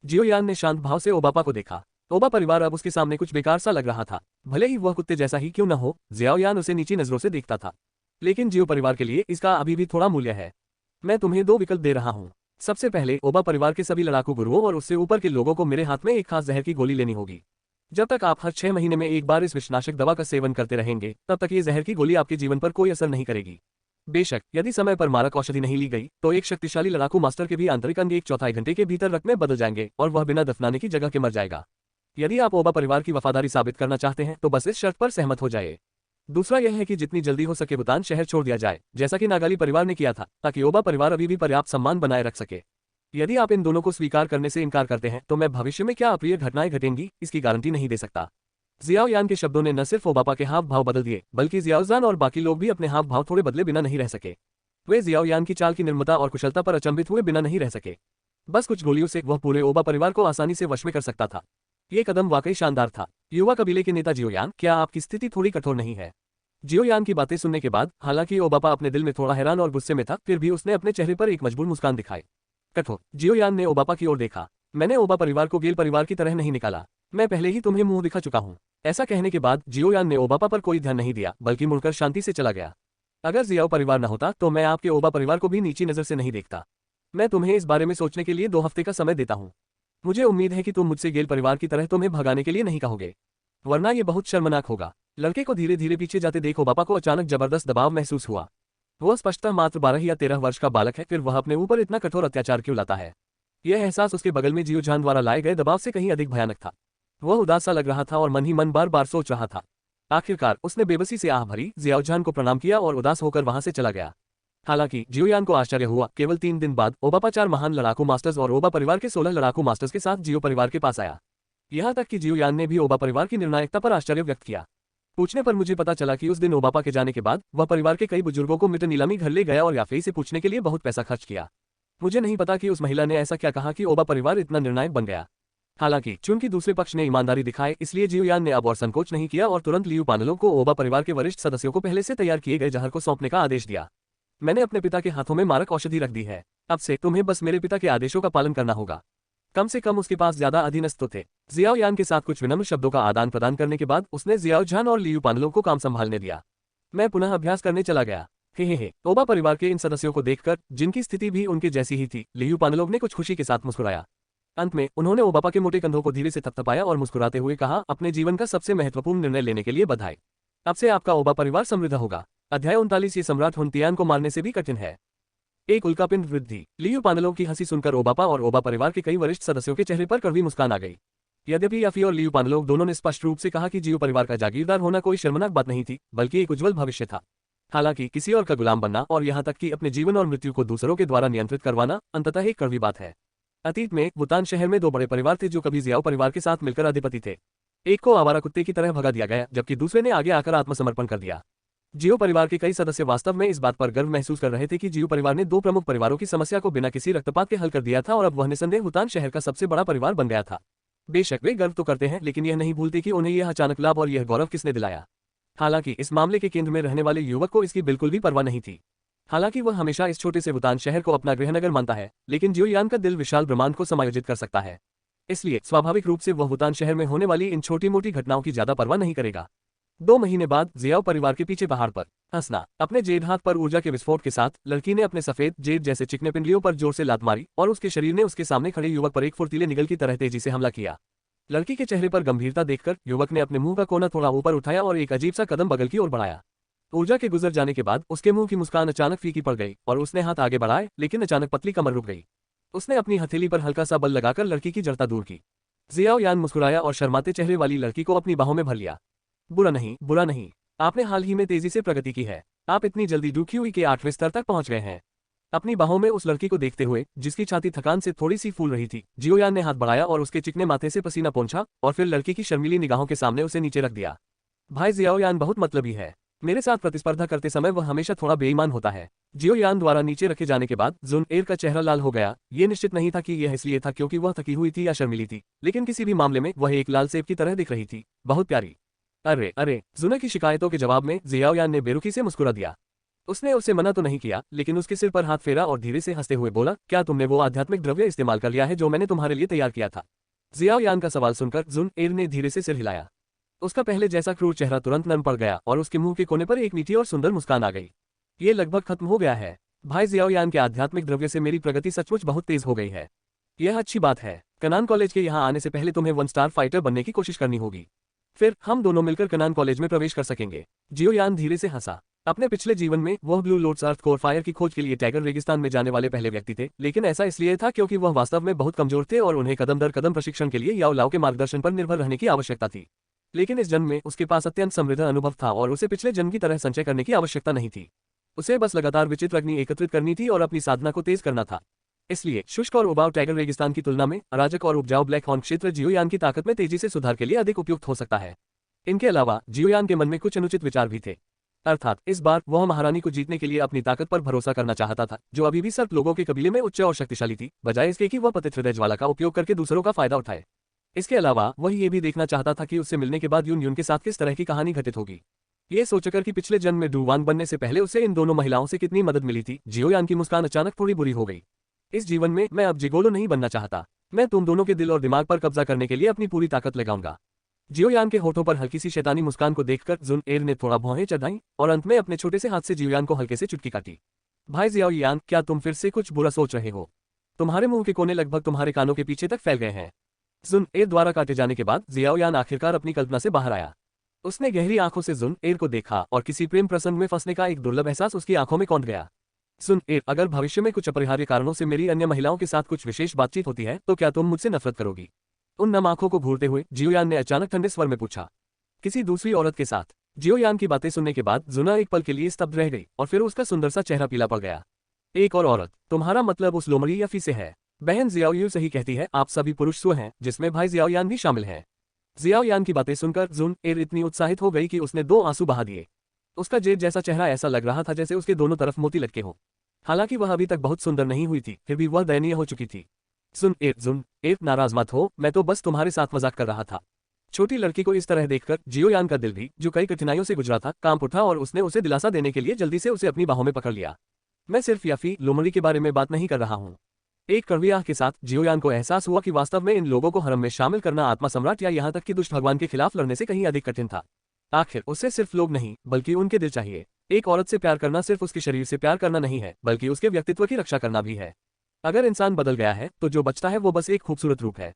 जियोयान ने शांत भाव से ओबापा को देखा। ओबा परिवार अब उसके सामने कुछ बेकार सा लग रहा था, भले ही वह कुत्ते जैसा ही क्यों न हो। जियाओयान उसे नीची नजरों से देखता था, लेकिन जियो परिवार के लिए इसका अभी भी थोड़ा मूल्य है। मैं तुम्हें 2 विकल्प दे रहा हूँ। सबसे पहले, ओबा परिवार के सभी लड़ाकू गुरुओं और उससे ऊपर के लोगों को मेरे हाथ में एक खास जहर की गोली लेनी होगी। जब तक आप हर 6 महीने में एक बार इस विषनाशक दवा का सेवन करते रहेंगे, तब तक ये जहर की गोली आपके जीवन पर कोई असर नहीं करेगी। बेशक यदि समय पर मारक औषधि नहीं ली गई, तो एक शक्तिशाली लड़ाकू मास्टर के भी आंतरिक अंग 1/4 घंटे के भीतर रक्त में बदल जाएंगे और वह बिना दफनाने की जगह के मर जाएगा। यदि आप ओबा परिवार की वफादारी साबित करना चाहते हैं, तो बस इस शर्त पर सहमत हो जाए। दूसरा यह है कि जितनी जल्दी हो सके भूटान शहर छोड़ दिया जाए, जैसा कि नागाली परिवार ने किया था, ताकि ओबा परिवार अभी भी पर्याप्त सम्मान बनाए रख सके। यदि आप इन दोनों को स्वीकार करने से इनकार करते हैं, तो मैं भविष्य में क्या अप्रिय घटनाएं घटेंगी, इसकी गारंटी नहीं दे सकता। जियाओयान के शब्दों ने न सिर्फ ओबापा के हाव भाव बदल दिए, बल्कि जियाओजान और बाकी लोग भी अपने हाव भाव थोड़े बदले बिना नहीं रह सके। वे जियाओयान की चाल की निर्मता और कुशलता पर अचंभित हुए बिना नहीं रह सके। बस कुछ गोलियों से वह पूरे ओबा परिवार को आसानी से वश में कर सकता था। ये कदम वाकई शानदार था। युवा कबीले के नेता जियोयान, क्या आपकी स्थिति थोड़ी कठोर नहीं है? जियोयान की बातें सुनने के बाद हालांकि ओबापा अपने दिल में थोड़ा हैरान और गुस्से में था, फिर भी उसने अपने चेहरे पर एक मजबूर मुस्कान दिखाई। कठोर? जियोयान ने ओबापा की ओर देखा। मैंने ओबा परिवार को गेल परिवार की तरह नहीं निकाला। मैं पहले ही तुम्हें मुंह दिखा चुका हूँ। ऐसा कहने के बाद जियोयान ने ओबापा पर कोई ध्यान नहीं दिया, बल्कि मुड़कर शांति से चला गया। अगर जियाओ परिवार न होता, तो मैं आपके ओबा परिवार को भी नीची नजर से नहीं देखता। मैं तुम्हें इस बारे में सोचने के लिए 2 हफ्ते का समय देता हूँ। मुझे उम्मीद है कि तुम मुझसे गेल परिवार की तरह तुम्हें भगाने के लिए नहीं कहोगे, वरना ये बहुत शर्मनाक होगा। लड़के को धीरे धीरे पीछे जाते देख ओबापा को अचानक जबरदस्त दबाव महसूस हुआ। वह स्पष्टतः मात्र 12 या 13 वर्ष का बालक है, फिर वह अपने ऊपर इतना कठोर अत्याचार क्यों लाता है? यह एहसास उसके बगल में जियोजान द्वारा लाए गए दबाव से कहीं अधिक भयानक था। वह उदास सा लग रहा था और मन ही मन बार बार सोच रहा था। आखिरकार उसने बेबसी से आह भरी जियाओजान को प्रणाम किया और उदास होकर वहां से चला गया। हालांकि जियोयान को आश्चर्य हुआ, केवल 3 दिन बाद ओबापा 4 महान लड़ाकू मास्टर्स और ओबा परिवार के 16 लड़ाकू मास्टर्स के साथ जियो परिवार के पास आया। यहाँ तक कि जियोयान ने भी ओबा परिवार की निर्णायकता पर आश्चर्य व्यक्त किया। पूछने पर मुझे पता चला कि उस दिन ओबापा के जाने के बाद वह परिवार के कई बुजुर्गों को मिट नीलामी घर ले गया और याफेई से पूछने के लिए बहुत पैसा खर्च किया। मुझे नहीं पता कि उस महिला ने ऐसा क्या कहा कि ओबा परिवार इतना निर्णायक बन गया। हालांकि चूंकि दूसरे पक्ष ने ईमानदारी दिखाई, इसलिए जियोयान ने अब और संकोच नहीं किया और तुरंत लियू पानलों को ओबा परिवार के वरिष्ठ सदस्यों को पहले से तैयार किए गए जहर को सौंपने का आदेश दिया। मैंने अपने पिता के हाथों में मारक औषधि रख दी है। अब से तुम्हें बस मेरे पिता के आदेशों का पालन करना होगा। कम से कम उसके पास ज्यादा अधीनस्थ तो थे। जियाओयान के साथ कुछ विनम्र शब्दों का आदान प्रदान करने के बाद उसने जियाओजान और लियू पानलों को काम संभालने दिया। मैं पुनः अभ्यास करने चला गया। हे। ओबा परिवार के इन सदस्यों को देखकर, जिनकी स्थिति भी उनके जैसी ही थी, लियू पानलोव ने कुछ खुशी के साथ मुस्कुराया। अंत में उन्होंने ओबापा के मोटे कंधों को धीरे से थपथपाया और मुस्कुराते हुए कहा, अपने जीवन का सबसे महत्वपूर्ण निर्णय लेने के लिए बधाई। अब से आपका ओबा परिवार समृद्ध होगा। अध्याय 39। ये सम्राट हुनतियान को मारने से भी कठिन है। एक उल्कापिंड वृद्धि। लियू पांडलों की हंसी सुनकर ओबापा और ओबा परिवार के कई वरिष्ठ सदस्यों के चेहरे पर कड़वी मुस्कान आ गई। यद्यपि याफी और लियू पांडलों दोनों ने स्पष्ट रूप से कहा कि जियो परिवार का जागीरदार होना कोई शर्मनाक बात नहीं थी, बल्कि एक उज्जवल भविष्य था। हालांकि किसी और का गुलाम बनना और यहां तक कि अपने जीवन और मृत्यु को दूसरों के द्वारा नियंत्रित करवाना अंततः एक कड़वी बात है। अतीत में वुतान शहर में दो बड़े परिवार थे जो कभी जियाओ परिवार के साथ मिलकर अधिपति थे। एक को आवारा कुत्ते की तरह भगा दिया गया, जबकि दूसरे ने आगे आकर आत्मसमर्पण कर दिया। जियो परिवार के कई सदस्य वास्तव में इस बात पर गर्व महसूस कर रहे थे कि जियो परिवार ने दो प्रमुख परिवारों की समस्या को बिना किसी रक्तपात के हल कर दिया था और अब वह निसंदेह वुतान शहर का सबसे बड़ा परिवार बन गया था। बेशक वे गर्व तो करते हैं, लेकिन यह नहीं भूलते कि उन्हें यह अचानक लाभ और यह गौरव किसने दिलाया। हालांकि इस मामले के केंद्र में रहने वाले युवक को इसकी बिल्कुल भी परवाह नहीं थी। हालांकि वह हमेशा इस छोटे से वुतान शहर को अपना गृहनगर मानता है, लेकिन जियो यान का दिल विशाल ब्रह्मांड को समायोजित कर सकता है। इसलिए स्वाभाविक रूप से वह वुतान शहर में होने वाली इन छोटी मोटी घटनाओं की ज्यादा परवाह नहीं करेगा। 2 महीने बाद जियाओ परिवार के पीछे पहाड़ पर हंसना। अपने जेड हाथ पर ऊर्जा के विस्फोट के साथ लड़की ने अपने सफेद जेड जैसे चिकने पिंडलियों पर जोर से लात मारी और उसके शरीर ने उसके सामने खड़े युवक पर एक फुर्तीले निगल की तरह तेजी से हमला किया। लड़की के चेहरे पर गंभीरता देखकर युवक ने अपने मुंह का कोना थोड़ा ऊपर उठाया और एक अजीब सा कदम बगल की ओर बढ़ाया। ऊर्जा के गुजर जाने के बाद उसके मुंह की मुस्कान अचानक फीकी पड़ गई और उसने हाथ आगे बढ़ाए, लेकिन अचानक पतली कमर रुक गई। उसने अपनी हथेली पर हल्का सा बल लगाकर लड़की की जड़ता दूर की। जियाओ यान मुस्कुराया और शर्माते चेहरे वाली लड़की को अपनी बाहों में भर लिया। बुरा नहीं, बुरा नहीं। आपने हाल ही में तेजी से प्रगति की है। आप इतनी जल्दी डूक्यूई के 8वें स्तर तक पहुंच गए हैं। अपनी बाहों में उस लड़की को देखते हुए, जिसकी छाती थकान से थोड़ी सी फूल रही थी, जियो यान ने हाथ बढ़ाया और उसके चिकने माथे से पसीना पोंछा और फिर लड़की की शर्मीली निगाहों के सामने उसे नीचे रख दिया। भाई जियाओ यान बहुत मतलबी है। मेरे साथ प्रतिस्पर्धा करते समय वह हमेशा थोड़ा बेईमान होता है। जियो यान द्वारा नीचे रखे जाने के बाद जुन एर का चेहरा लाल हो गया। ये निश्चित नहीं था कि यह इसलिए था क्योंकि वह थकी हुई थी या शर्मिली थी, लेकिन किसी भी मामले में वह एक लाल सेब की तरह दिख रही थी, बहुत प्यारी। अरे अरे, जुना की शिकायतों के जवाब में जियाओ यान ने बेरुखी से मुस्कुरा दिया। उसने उसे मना तो नहीं किया, लेकिन उसके सिर पर हाथ फेरा और धीरे से हंसते हुए बोला, क्या तुमने वो आध्यात्मिक द्रव्य इस्तेमाल कर लिया है जो मैंने तुम्हारे लिए तैयार किया था? जियाओ यान का सवाल सुनकर जुन एर ने धीरे से सिर हिलाया। उसका पहले जैसा क्रूर चेहरा तुरंत नरम पड़ गया और उसके मुंह के कोने पर एक मीठी और सुंदर मुस्कान आ गई। ये लगभग खत्म हो गया है। भाई जियाओ यान के आध्यात्मिक द्रव्य से मेरी प्रगति सचमुच बहुत तेज हो गई है। यह अच्छी बात है। कनान कॉलेज के यहाँ आने से पहले तुम्हें 1 स्टार फाइटर बनने की कोशिश करनी होगी। फिर हम दोनों मिलकर कनान कॉलेज में प्रवेश कर सकेंगे। जियो यान धीरे से हंसा। अपने पिछले जीवन में वह blue loads earth core fire की खोज के लिए टाइगर रेगिस्तान में जाने वाले पहले व्यक्ति थे, लेकिन ऐसा इसलिए था क्योंकि वह वास्तव में बहुत कमजोर थे और उन्हें कदम दर कदम प्रशिक्षण के लिए याओ लाओ के मार्गदर्शन पर निर्भर रहने की आवश्यकता थी। लेकिन इस जन्म में उसके पास अत्यंत समृद्ध अनुभव था और उसे पिछले जन्म की तरह संचय करने की आवश्यकता नहीं थी। उसे बस लगातार विचित्र अग्नि एकत्रित करनी थी और अपनी साधना को तेज करना था। इसलिए शुष्क और उबाऊ टाइगर रेगिस्तान की तुलना में अराजक और उपजाऊ ब्लैक हॉर्न क्षेत्र जियो यान की ताकत में तेजी से सुधार के लिए अधिक उपयुक्त हो सकता है। इनके अलावा जियो यान के मन में कुछ अनुचित विचार भी थे। अर्थात इस बार वह महारानी को जीतने के लिए अपनी ताकत पर भरोसा करना चाहता था, जो अभी भी सर्प लोगों के कबीले में उच्च और शक्तिशाली थी, बजाय इसके कि वह पतित हृदय ज्वाला का उपयोग करके दूसरों का फायदा उठाए। इसके अलावा वह ये भी देखना चाहता था कि उससे मिलने के बाद यून यून के साथ किस तरह की कहानी घटित होगी। ये सोचकर कि पिछले जन्म में डुवांग बनने से पहले उसे इन दोनों महिलाओं से कितनी मदद मिली थी, जियो यान की मुस्कान अचानक थोड़ी बुरी हो गई। इस जीवन में मैं अब जिगोलो नहीं बनना चाहता। मैं तुम दोनों के दिल और दिमाग पर कब्जा करने के लिए अपनी पूरी ताकत लगाऊंगा। जियो यान के होठों पर हल्की सी शैतानी मुस्कान को देखकर जुन एर ने थोड़ा भौहें चढ़ाई और अंत में अपने छोटे से हाथ से जियो यान को हल्के से चुटकी काटी। भाई जियाओ यान, क्या तुम फिर से कुछ बुरा सोच रहे हो? तुम्हारे मुंह के कोने लगभग तुम्हारे कानों के पीछे तक फैल गए हैं। जुन एर द्वारा काटे जाने के बाद जियाओ यान आखिरकार अपनी कल्पना से बाहर आया। उसने गहरी आंखों से जुन एर को देखा और किसी प्रेम प्रसंग में फंसने का एक दुर्लभ एहसास उसकी आंखों में कौंध गया। जुन एर, अगर भविष्य में कुछ अपरिहार्य कारणों से मेरी अन्य महिलाओं के साथ कुछ विशेष बातचीत होती है तो क्या तुम मुझसे नफरत करोगी? उन नम आंखों को घूरते हुए जियो यान ने अचानक ठंडे स्वर में पूछा। किसी दूसरी औरत के साथ? जियो यान की बातें सुनने के बाद जुना एक पल के लिए स्तब्ध रह गई और फिर उसका सुंदर सा चेहरा पीला पड़ गया। एक और औरत? तुम्हारा मतलब उस लोमड़ी याफी से है? बहन जियाओ यू सही कहती है, आप सभी पुरुष स्व हैं, जिसमें भाई जियाओ यान भी शामिल हैं। जियाओ यान की बातें सुनकर जुन एर इतनी उत्साहित हो गई कि उसने 2 आंसू बहा दिए। उसका जेड जैसा चेहरा ऐसा लग रहा था जैसे उसके दोनों तरफ मोती लटके हों। हालांकि वह अभी तक बहुत सुंदर नहीं हुई थी, फिर भी वह दयनीय हो चुकी थी। जुन एर, नाराज मत हो, मैं तो बस तुम्हारे साथ मजाक कर रहा था। छोटी लड़की को इस तरह देखकर जियो यान का दिल भी, जो कई कठिनाइयों से गुजरा था, कांप उठा और उसने उसे दिलासा देने के लिए जल्दी से उसे अपनी बाहों में पकड़ लिया। मैं सिर्फ याफी लोमड़ी के बारे में बात नहीं कर रहा हूँ। एक कड़वी आह के साथ जियो यान को एहसास हुआ कि वास्तव में इन लोगों को हरम में शामिल करना आत्मा सम्राट या यहाँ तक कि दुष्ट भगवान के खिलाफ लड़ने से कहीं अधिक कठिन था। आखिर उससे सिर्फ लोग नहीं, बल्कि उनके दिल चाहिए। एक औरत से प्यार करना सिर्फ उसके शरीर से प्यार करना नहीं है, बल्कि उसके व्यक्तित्व की रक्षा करना भी है। अगर इंसान बदल गया है तो जो बचता है वो बस एक खूबसूरत रूप है।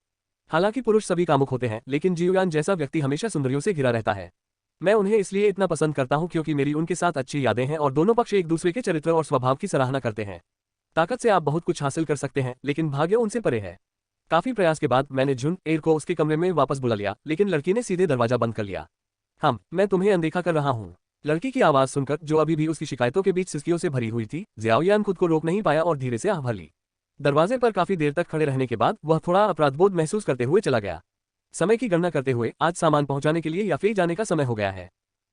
हालांकि पुरुष सभी कामुक होते हैं, लेकिन जियो यान जैसा व्यक्ति हमेशा सुंदरियों से घिरा रहता है। मैं उन्हें इसलिए इतना पसंद करता हूं क्योंकि मेरी उनके साथ अच्छी यादें हैं और दोनों पक्ष एक दूसरे के चरित्र और स्वभाव की सराहना करते हैं। ताकत से आप बहुत कुछ हासिल कर सकते हैं, लेकिन भाग्य उनसे परे है। काफी प्रयास के बाद मैंने जुन एर को उसके कमरे में वापस बुला लिया, लेकिन लड़की ने सीधे दरवाजा बंद कर लिया। मैं तुम्हें अनदेखा कर रहा हूँ। लड़की की आवाज सुनकर, जो अभी भी उसकी शिकायतों के बीच सिसकियों से भरी हुई थी, जियाओयान खुद को रोक नहीं पाया और धीरे से आह भर ली। दरवाजे पर काफी देर तक खड़े रहने के बाद वह थोड़ा अपराधबोध महसूस करते हुए चला गया। समय की गणना करते हुए आज सामान पहुंचाने के लिए याफे जाने का समय हो गया है।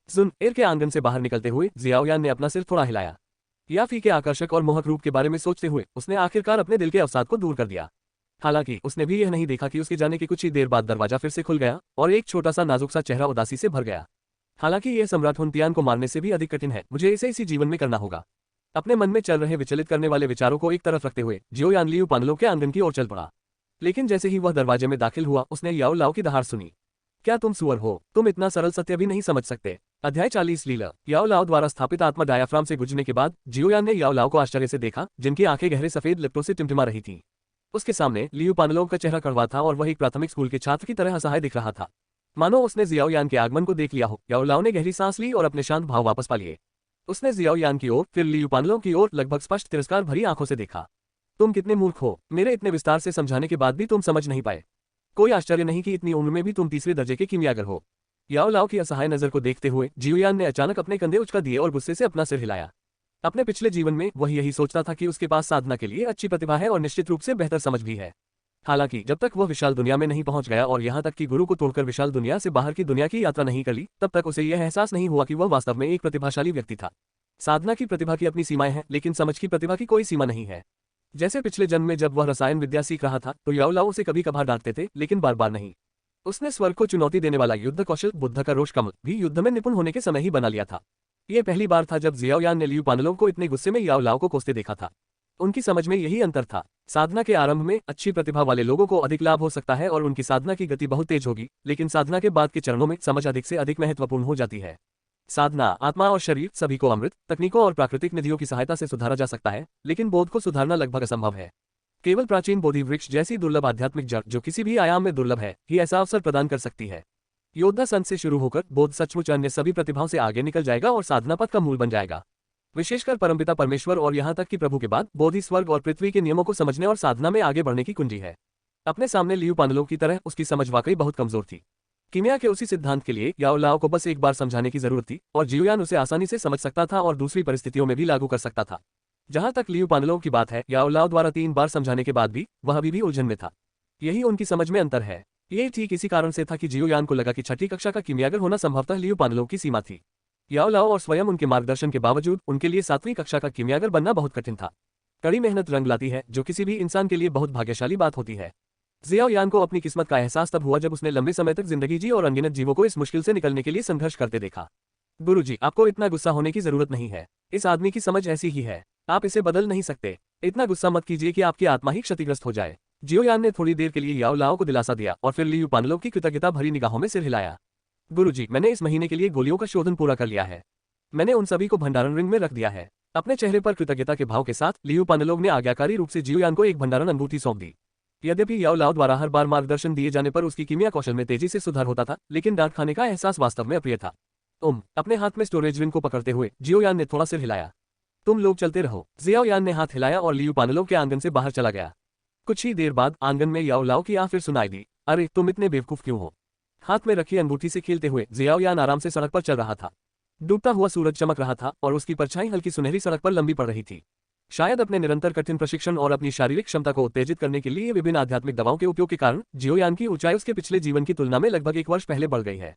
जुन एर के आंगन से बाहर निकलते हुए जियाओयान ने अपना सिर थोड़ा हिलाया। याफी के आकर्षक और मोहक रूप के बारे में सोचते हुए उसने आखिरकार अपने दिल के अवसाद को दूर कर दिया। हालांकि उसने भी यह नहीं देखा कि उसके जाने के कुछ ही देर बाद दरवाजा फिर से खुल गया और एक छोटा सा नाजुक सा चेहरा उदासी से भर गया। हालांकि यह सम्राट हुनतियान को मारने से भी अधिक कठिन है, मुझे इसे इसी जीवन में करना होगा। अपने मन में चल रहे विचलित करने वाले विचारों को एक तरफ रखते हुए जियोयान लियू पानलो के आंगन की ओर चल पड़ा। लेकिन जैसे ही वह दरवाजे में दाखिल हुआ, उसने याओ लाओ की दहाड़ सुनी। क्या तुम सुअर हो? तुम इतना सरल सत्य भी नहीं समझ सकते। अध्याय 40 लीला। याओ लाओ द्वारा स्थापित आत्मा डायाफ्राम से गुजरने के बाद जियोयान ने याओ लाओ को आश्चर्य से देखा, जिनकी आंखें गहरे सफेद लिप्टों से टिमटिमा रही थीं। उसके सामने लियू पानलोंग का चेहरा कड़वा था और वह एक प्राथमिक स्कूल के छात्र की तरह असहाय दिख रहा था, मानो उसने जियाओयान के आगमन को देख लिया हो। याओ लाओ ने गहरी सांस ली और अपने शांत भाव वापस पा लिए। उसने जियाओयान की ओर, फिर लियू पानलोंग की ओर लगभग स्पष्ट तिरस्कार भरी आंखों से देखा। तुम कितने मूर्ख हो, मेरे इतने विस्तार से समझाने के बाद भी तुम समझ नहीं पाए। कोई आश्चर्य नहीं कि इतनी उम्र में भी तुम तीसरे दर्जे के कीमियागर हो। याओ लाओ की असहाय नजर को देखते हुए जियोयान ने अचानक अपने कंधे उचका दिए और गुस्से से अपना सिर हिलाया। अपने पिछले जीवन में वह यही सोचता था कि उसके पास साधना के लिए अच्छी प्रतिभा है और निश्चित रूप से बेहतर समझ भी है। हालांकि जब तक वह विशाल दुनिया में नहीं पहुंच गया और यहां तक कि गुरु को तोड़कर विशाल दुनिया से बाहर की दुनिया की यात्रा नहीं कर ली, तब तक उसे यह एहसास नहीं हुआ कि वह वास्तव में एक प्रतिभाशाली व्यक्ति था। साधना की प्रतिभा की अपनी सीमाएं हैं, लेकिन समझ की प्रतिभा की कोई सीमा नहीं है। जैसे पिछले जन्म में जब वह रसायन विद्या सीख रहा था, तो याओ लाओ उसे कभी कभार डांटते थे, लेकिन बार बार नहीं। उसने स्वर्ग को चुनौती देने वाला युद्ध कौशल, बुद्ध का रोष कमल, भी युद्ध में निपुण होने के समय ही बना लिया था। यह पहली बार था जब जियाओयान ने लियू पानलोंग को इतने गुस्से में याओ लाओ को कोसते देखा था। उनकी समझ में यही अंतर था। साधना के आरंभ में अच्छी प्रतिभा वाले लोगों को अधिक लाभ हो सकता है और उनकी साधना की गति बहुत तेज होगी, लेकिन साधना के बाद के चरणों में समझ अधिक से अधिक महत्वपूर्ण हो जाती है। साधना, आत्मा और शरीर सभी को अमृत, तकनीकों और प्राकृतिक निधियों की सहायता से सुधारा जा सकता है, लेकिन बोध को सुधारना लगभग असंभव है। केवल प्राचीन बोधि वृक्ष जैसी दुर्लभ आध्यात्मिक जड़, जो किसी भी आयाम में दुर्लभ है, ही ऐसा अवसर प्रदान कर सकती है। योद्धा संत से शुरू होकर बोध सचमुच अन्य सभी प्रतिभाओं से आगे निकल जाएगा और साधना पथ का मूल बन जाएगा। विशेषकर परमपिता परमेश्वर और यहाँ तक कि प्रभु के बाद बोधि स्वर्ग और पृथ्वी के नियमों को समझने और साधना में आगे बढ़ने की कुंजी है। अपने सामने लियू पानलोंग की तरह उसकी समझ वाकई बहुत कमजोर थी। कीमिया के उसी सिद्धांत के लिए याओ लाओ को बस एक बार समझाने की जरूरत थी और जियोयान उसे आसानी से समझ सकता था और दूसरी परिस्थितियों में भी लागू कर सकता था। जहां तक लियू पानलोंग की बात है, याओ लाओ द्वारा 3 बार समझाने के बाद भी वह अभी भी उलझन में था। यही उनकी समझ में अंतर है। ये ठीक इसी कारण से था कि जियोयान को लगा कि छठी कक्षा का कीमियागर होना संभवतः लियू पानलोंग की सीमा थी। याओ लाओ और स्वयं उनके मार्गदर्शन के बावजूद उनके लिए 7वीं कक्षा का कीमियागर बनना बहुत कठिन था। कड़ी मेहनत रंग लाती है, जो किसी भी इंसान के लिए बहुत भाग्यशाली बात होती है। जियाओयान को अपनी किस्मत का एहसास तब हुआ जब उसने लंबे समय तक जिंदगी जी और अनगिनत जीवों को इस मुश्किल से निकलने के लिए संघर्ष करते देखा। गुरुजी, आपको इतना गुस्सा होने की जरूरत नहीं है। इस आदमी की समझ ऐसी ही है, आप इसे बदल नहीं सकते। इतना गुस्सा मत कीजिए कि आपकी आत्मा ही क्षतिग्रस्त हो जाए। जियोयान ने थोड़ी देर के लिए याओ लाओ को दिलासा दिया और फिर लियू पानलोंग की कृतज्ञता भरी निगाहों में सिर हिलाया। गुरुजी, मैंने इस महीने के लिए गोलियों का शोधन पूरा कर लिया है। मैंने उन सभी को भंडारण रिंग में रख दिया है। अपने चेहरे पर कृतज्ञता के भाव के साथ लियू पानलोंग ने आज्ञाकारी रूप से जियोयान को एक भंडारण अनुभूति सौंप दी। यद्यपि याओ लाओ द्वारा हर बार मार्गदर्शन दिए जाने पर उसकी कीमिया कौशल में तेजी से सुधार होता था, लेकिन डांट खाने का एहसास वास्तव में अप्रिय था। अपने हाथ में स्टोरेज रिंग को पकड़ते हुए जियोयान ने थोड़ा सिर हिलाया। तुम लोग चलते रहो। जियाओयान ने हाथ हिलाया और लियू पानलोंग के आंगन से बाहर चला गया। कुछ ही देर बाद आंगन में याओ लाओ की आह फिर सुनाई दी। अरे, तुम इतने बेवकूफ क्यों हो? हाथ में रखी अंगूठी से खेलते हुए जियाओयान आराम से सड़क पर चल रहा था। डूबता हुआ सूरज चमक रहा था और उसकी परछाई हल्की सुनहरी सड़क पर लंबी पड़ रही थी। शायद अपने निरंतर कठिन प्रशिक्षण और अपनी शारीरिक क्षमता को उत्तेजित करने के लिए विभिन्न आध्यात्मिक दवाओं के उपयोग के कारण जियोयान की ऊंचाई उसके पिछले जीवन की तुलना में लगभग 1 वर्ष पहले बढ़ गई है।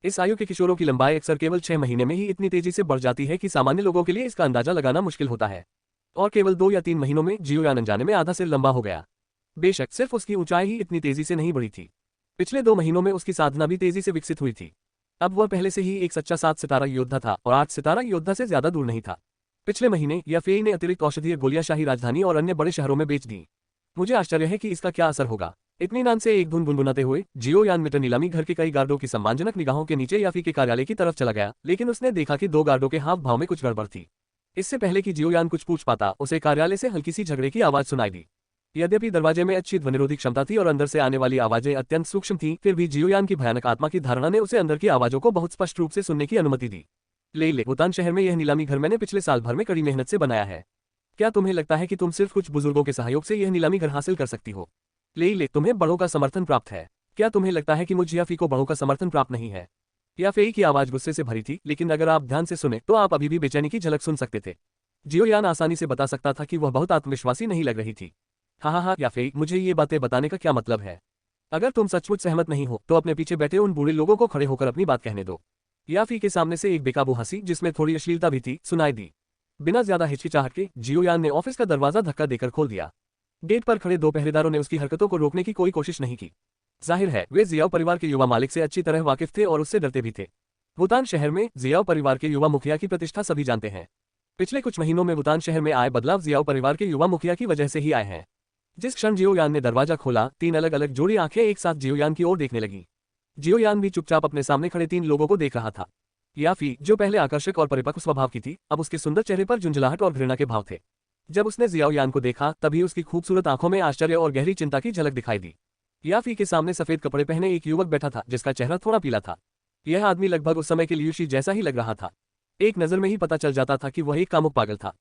इस आयु के किशोरों की लंबाई अक्सर केवल 6 महीने में ही इतनी तेजी से बढ़ जाती है कि सामान्य लोगों के लिए इसका अंदाजा लगाना मुश्किल होता है। और केवल 2 या 3 महीनों में जियोयान अनजाने में आधा सिर लंबा हो गया। बेशक सिर्फ उसकी ऊंचाई ही इतनी तेजी से नहीं बढ़ी थी, पिछले 2 महीनों में उसकी साधना भी तेजी से विकसित हुई थी। अब वह पहले से ही एक सच्चा 7 सितारा योद्धा था और 8 सितारा योद्धा से ज्यादा दूर नहीं था। पिछले महीने याफेई ने अतिरिक्त औषधीय गोलियां शाही राजधानी और अन्य बड़े शहरों में बेच दी। मुझे आश्चर्य है कि इसका क्या असर होगा। इत्मीनान से एक धुन गुनगुनाते हुए जियोयान मिटर नीलामी घर के कई गार्डों की सम्मानजनक निगाहों के नीचे याफी के कार्यालय की तरफ चला गया, लेकिन उसने देखा कि 2 गार्डों के हाव भाव में कुछ गड़बड़ थी। इससे पहले कि जियोयान कुछ पूछ पाता, उसे कार्यालय से हल्की सी झगड़े की आवाज सुनाई दी। यद्यपि दरवाजे में अच्छी ध्वनिरोधी क्षमता थी और अंदर से आने वाली आवाजें अत्यंत सूक्ष्म थीं, फिर भी जियोयान की भयानक आत्मा की धारणा ने उसे अंदर की आवाजों को बहुत स्पष्ट रूप से सुनने की अनुमति दी। ले वुतान शहर में यह नीलामी घर मैंने पिछले साल भर में कड़ी मेहनत से बनाया है। क्या तुम्हें लगता है कि तुम सिर्फ कुछ बुजुर्गों के सहयोग से यह नीलामी घर हासिल कर सकती हो? ले तुम्हें बड़ों का समर्थन प्राप्त है। क्या तुम्हें लगता है कि मुझ याफी को बड़ों का समर्थन प्राप्त नहीं है? याफेई की आवाज गुस्से से भरी थी, लेकिन अगर आप ध्यान से सुने तो आप अभी भी बेचैनी की झलक सुन सकते थे। जियोयान आसानी से बता सकता था कि वह बहुत आत्मविश्वासी नहीं लग रही थी। हाँ, याफेई, मुझे ये बातें बताने का क्या मतलब है? अगर तुम सचमुच सहमत नहीं हो तो अपने पीछे बैठे उन बूढ़े लोगों को खड़े होकर अपनी बात कहने दो। याफी के सामने से एक बेकाबू हंसी, जिसमें थोड़ी अश्लीलता भी थी, सुनाई दी। बिना ज्यादा हिचकिचाहट के जियोयान ने ऑफिस का दरवाजा धक्का देकर खोल दिया। गेट पर खड़े दो पहरेदारों ने उसकी हरकतों को रोकने की कोई कोशिश नहीं की। जाहिर है वे जियाओ परिवार के युवा मालिक से अच्छी तरह वाकिफ थे और उससे डरते भी थे। वुतान शहर में जियाओ परिवार के युवा मुखिया की प्रतिष्ठा सभी जानते हैं। पिछले कुछ महीनों में वुतान शहर में आए बदलाव जियाओ परिवार के युवा मुखिया की वजह से ही आए हैं। जिस क्षण जियोयान ने दरवाजा खोला, 3 अलग अलग जोड़ी आंखें एक साथ जियोयान की ओर देखने लगी। जियोयान भी चुपचाप अपने सामने खड़े 3 लोगों को देख रहा था। याफी, जो पहले आकर्षक और परिपक्व स्वभाव की थी, अब उसके सुंदर चेहरे पर झुंझलाहट और घृणा के भाव थे। जब उसने जियाओयान को देखा तभी उसकी खूबसूरत आंखों में आश्चर्य और गहरी चिंता की झलक दिखाई दी। याफी के सामने सफेद कपड़े पहने एक युवक बैठा था, जिसका चेहरा थोड़ा पीला था। यह आदमी लगभग उस समय के लियूशी जैसा ही लग रहा था। एक नजर में ही पता चल जाता था कि वह एक कामुक पागल था।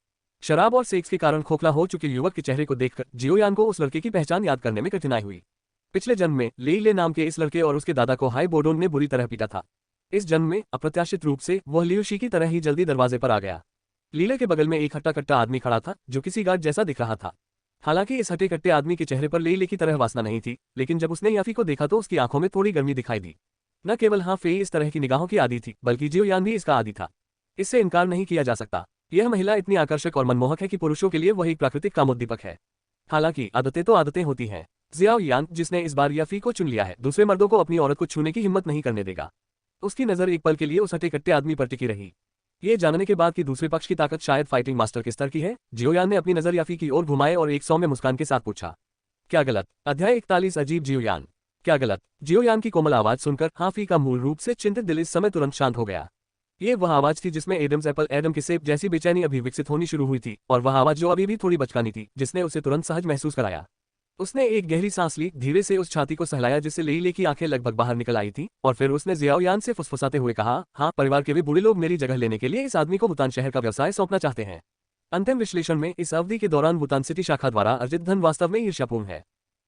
शराब और सेक्स के कारण खोखला हो चुके युवक के चेहरे को देखकर जियोयान को उस लड़के की पहचान याद करने में कठिनाई हुई। पिछले जन्म में ले नाम के इस लड़के और उसके दादा को हाई बोडोन ने बुरी तरह पीटा था। इस जन्म में अप्रत्याशित रूप से वह लियूशी की तरह ही जल्दी दरवाजे पर आ गया। लीले के बगल में एक हट्टा कट्टा आदमी खड़ा था, जो किसी गार्ड जैसा दिख रहा था। हालांकि इस हट्टे कट्टे आदमी के चेहरे पर लीले की तरह वासना नहीं थी, लेकिन जब उसने याफी को देखा तो उसकी आंखों में थोड़ी गर्मी दिखाई दी। न केवल फेई इस तरह की निगाहों की आदी थी, बल्कि जियोयान भी इसका आदी था। इससे इनकार नहीं किया जा सकता। यह महिला इतनी आकर्षक और मनमोहक है कि पुरुषों के लिए वह एक प्राकृतिक कामोद्दीपक है। हालांकि आदतें तो आदतें होती हैं। जियाओयान, जिसने इस बार याफी को चुन लिया है, दूसरे मर्दों को अपनी औरत को छूने की हिम्मत नहीं करने देगा। उसकी नजर एक पल के लिए उस हट्टे कट्टे आदमी पर टिकी रही। ये जानने के बाद कि दूसरे पक्ष की ताकत शायद फाइटिंग मास्टर के स्तर की है, जियोयान ने अपनी नजर याफी की ओर घुमाए और एक सौम्य मुस्कान के साथ पूछा, क्या गलत? अध्याय 41 अजीब जियोयान। क्या गलत? जियोयान की कोमल आवाज सुनकर याफी का मूल रूप से चिंतित दिल इस समय तुरंत शांत हो गया। ये वह आवाज थी जिसमें एडम्स एप्पल एडम के सेब जैसी बेचैनी अभी विकसित होनी शुरू हुई थी, और वह आवाज जो अभी भी थोड़ी बचकानी थी, जिसने उसे तुरंत सहज महसूस कराया। उसने एक गहरी सांस ली, धीरे से उस छाती को सहलाया जिससे लीले की आंखें लगभग बाहर निकल आई थी, और फिर उसने जियाओयान से फुसफुसाते हुए कहा, हाँ, परिवार के वे बूढ़े लोग मेरी जगह लेने के लिए इस आदमी को वुतान शहर का व्यवसाय सौंपना चाहते हैं। अंतिम विश्लेषण में इस अवधि के दौरान वुतान सिटी शाखा द्वारा अर्जित धन वास्तव में ईर्ष्यापूर्ण है।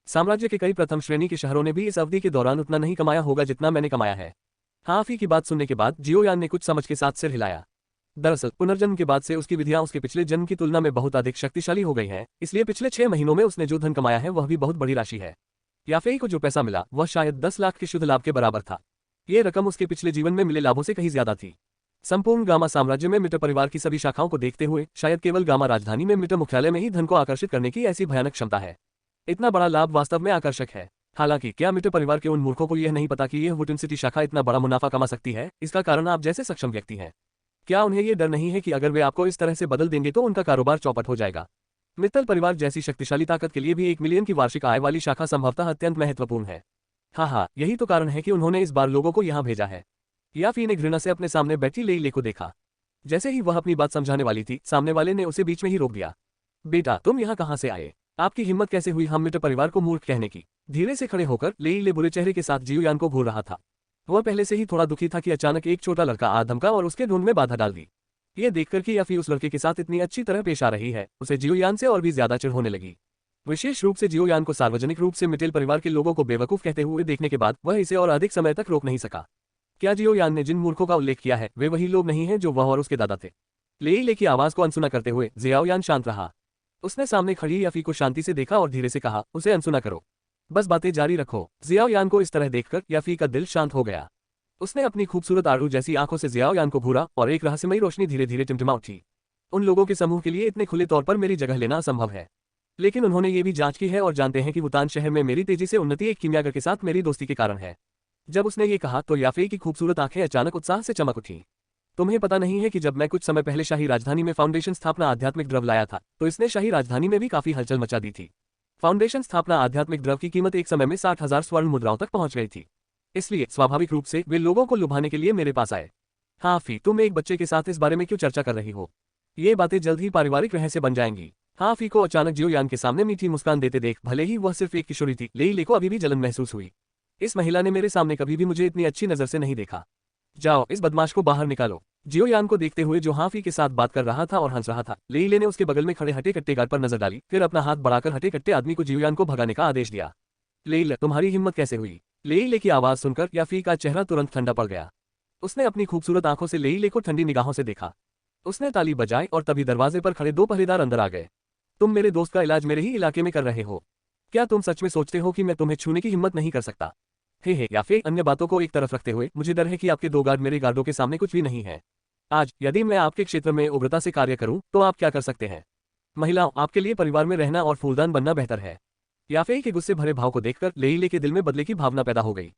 साम्राज्य के कई प्रथम श्रेणी के शहरों ने भी इस अवधि के दौरान उतना नहीं कमाया होगा जितना मैंने कमाया है। याफी की बात सुनने के बाद जियोयान ने कुछ समझ के साथ सिर हिलाया। दरअसल पुनर्जन्म के बाद से उसकी विधियां उसके पिछले जन्म की तुलना में बहुत अधिक शक्तिशाली हो गई हैं, इसलिए पिछले 6 महीनों में उसने जो धन कमाया है वह भी बहुत बड़ी राशि है। याफेई को जो पैसा मिला वह शायद 10 लाख के शुद्ध लाभ के बराबर था। ये रकम उसके पिछले जीवन में मिले लाभों से कहीं ज्यादा थी। संपूर्ण गामा साम्राज्य में मिटर परिवार की सभी शाखाओं को देखते हुए शायद केवल गामा राजधानी में मिटर मुख्यालय में ही धन को आकर्षित करने की ऐसी भयानक क्षमता है। इतना बड़ा लाभ वास्तव में आकर्षक है। हालांकि क्या मिटर परिवार के उन मूर्खों को यह नहीं पता कि यह वुटन सिटी शाखा इतना बड़ा मुनाफा कमा सकती है? इसका कारण आप जैसे सक्षम व्यक्ति हैं। क्या उन्हें यह डर नहीं है कि अगर वे आपको इस तरह से बदल देंगे तो उनका कारोबार चौपट हो जाएगा? मित्तल परिवार जैसी शक्तिशाली ताकत के लिए भी 1 मिलियन की वार्षिक आय वाली शाखा संभवतः अत्यंत महत्वपूर्ण है। हाँ, यही तो कारण है कि उन्होंने इस बार लोगों को यहाँ भेजा है। याफी ने घृणा से अपने सामने बैठी ले को देखा। जैसे ही वह अपनी बात समझाने वाली थी, सामने वाले ने उसे बीच में ही रोक दिया। बेटा, तुम यहाँ कहाँ से आए? आपकी हिम्मत कैसे हुई हम मिटर परिवार को मूर्ख कहने की? धीरे से खड़े होकर ले बुरे चेहरे के साथ जियोयान को घूर रहा था। वह पहले से ही थोड़ा दुखी था कि अचानक एक छोटा लड़का आ धमका और उसके ढूंढ में बाधा डाल दी। ये देखकर कि याफी उस लड़के के साथ इतनी अच्छी तरह पेश आ रही है, उसे जियोयान से और भी ज्यादा चिढ़ होने लगी। विशेष रूप से जियोयान को सार्वजनिक रूप से मिटेल परिवार के लोगों को बेवकूफ कहते हुए देखने के बाद वह इसे और अधिक समय तक रोक नहीं सका। क्या जियोयान ने जिन मूर्खों का उल्लेख किया है वे वही लोग नहीं हैं जो वह और उसके दादा थे? ले की आवाज को अनसुना करते हुए जियाओयान शांत रहा। उसने सामने खड़ी याफी को शांति से देखा और धीरे से कहा, उसे अनसुना करो, बस बातें जारी रखो। जियाओयान को इस तरह देखकर याफी का दिल शांत हो गया। उसने अपनी खूबसूरत आड़ू जैसी आंखों से जियाओयान को घूरा और एक रहस्यमयी रोशनी धीरे धीरे टिमटिमा उठी। उन लोगों के समूह के लिए इतने खुले तौर पर मेरी जगह लेना असंभव है, लेकिन उन्होंने ये भी जांच की है और जानते हैं कि वुतान शहर में मेरी तेजी से उन्नति एक कीमियागर के साथ मेरी दोस्ती के कारण है। जब उसने ये कहा तो याफी की खूबसूरत आंखें अचानक उत्साह से चमक उठी। तुम्हें पता नहीं है कि जब मैं कुछ समय पहले शाही राजधानी में फाउंडेशन स्थापना आध्यात्मिक द्रव लाया था तो इसने शाही राजधानी में भी काफी हलचल मचा दी थी। फाउंडेशन स्थापना आध्यात्मिक द्रव की कीमत एक समय में 60,000 स्वर्ण मुद्राओं तक पहुंच गई थी। इसलिए स्वाभाविक रूप से वे लोगों को लुभाने के लिए मेरे पास आए। हाफी, तुम एक बच्चे के साथ इस बारे में क्यों चर्चा कर रही हो? ये बातें जल्द ही पारिवारिक रहस्य बन जाएंगी। हाफी को अचानक जियोयान के सामने मीठी मुस्कान देते देख भले ही वह सिर्फ एक किशोरी थी, ले को अभी भी जलन महसूस हुई। इस महिला ने मेरे सामने कभी भी मुझे इतनी अच्छी नजर से नहीं देखा। जाओ, इस बदमाश को बाहर निकालो। जियोयान को देखते हुए जो हाफी के साथ बात कर रहा था और हंस रहा था, लेईले ने उसके बगल में खड़े हटे कट्टे गार्ड पर नजर डाली, फिर अपना हाथ बढ़ाकर हटे कट्टे आदमी को जियोयान को भगाने का आदेश दिया। लेईले, तुम्हारी हिम्मत कैसे हुई? लेईले की आवाज सुनकर याफी का चेहरा तुरंत ठंडा पड़ गया। उसने अपनी खूबसूरत आंखों से लेईले को ठंडी निगाहों से देखा। उसने ताली बजाई और तभी दरवाजे पर खड़े 2 पहरेदार अंदर आ गए। तुम मेरे दोस्त का इलाज मेरे ही इलाके में कर रहे हो। क्या तुम सच में सोचते हो कि मैं तुम्हें छूने की हिम्मत नहीं कर सकता? हे याफे, अन्य बातों को एक तरफ रखते हुए मुझे डर है कि आपके 2 गार्ड मेरे गार्डों के सामने कुछ भी नहीं है। आज यदि मैं आपके क्षेत्र में उग्रता से कार्य करूं तो आप क्या कर सकते हैं? महिलाओं, आपके लिए परिवार में रहना और फूलदान बनना बेहतर है। याफे के गुस्से भरे भाव को देखकर लेईले के दिल में बदले की भावना पैदा हो गई।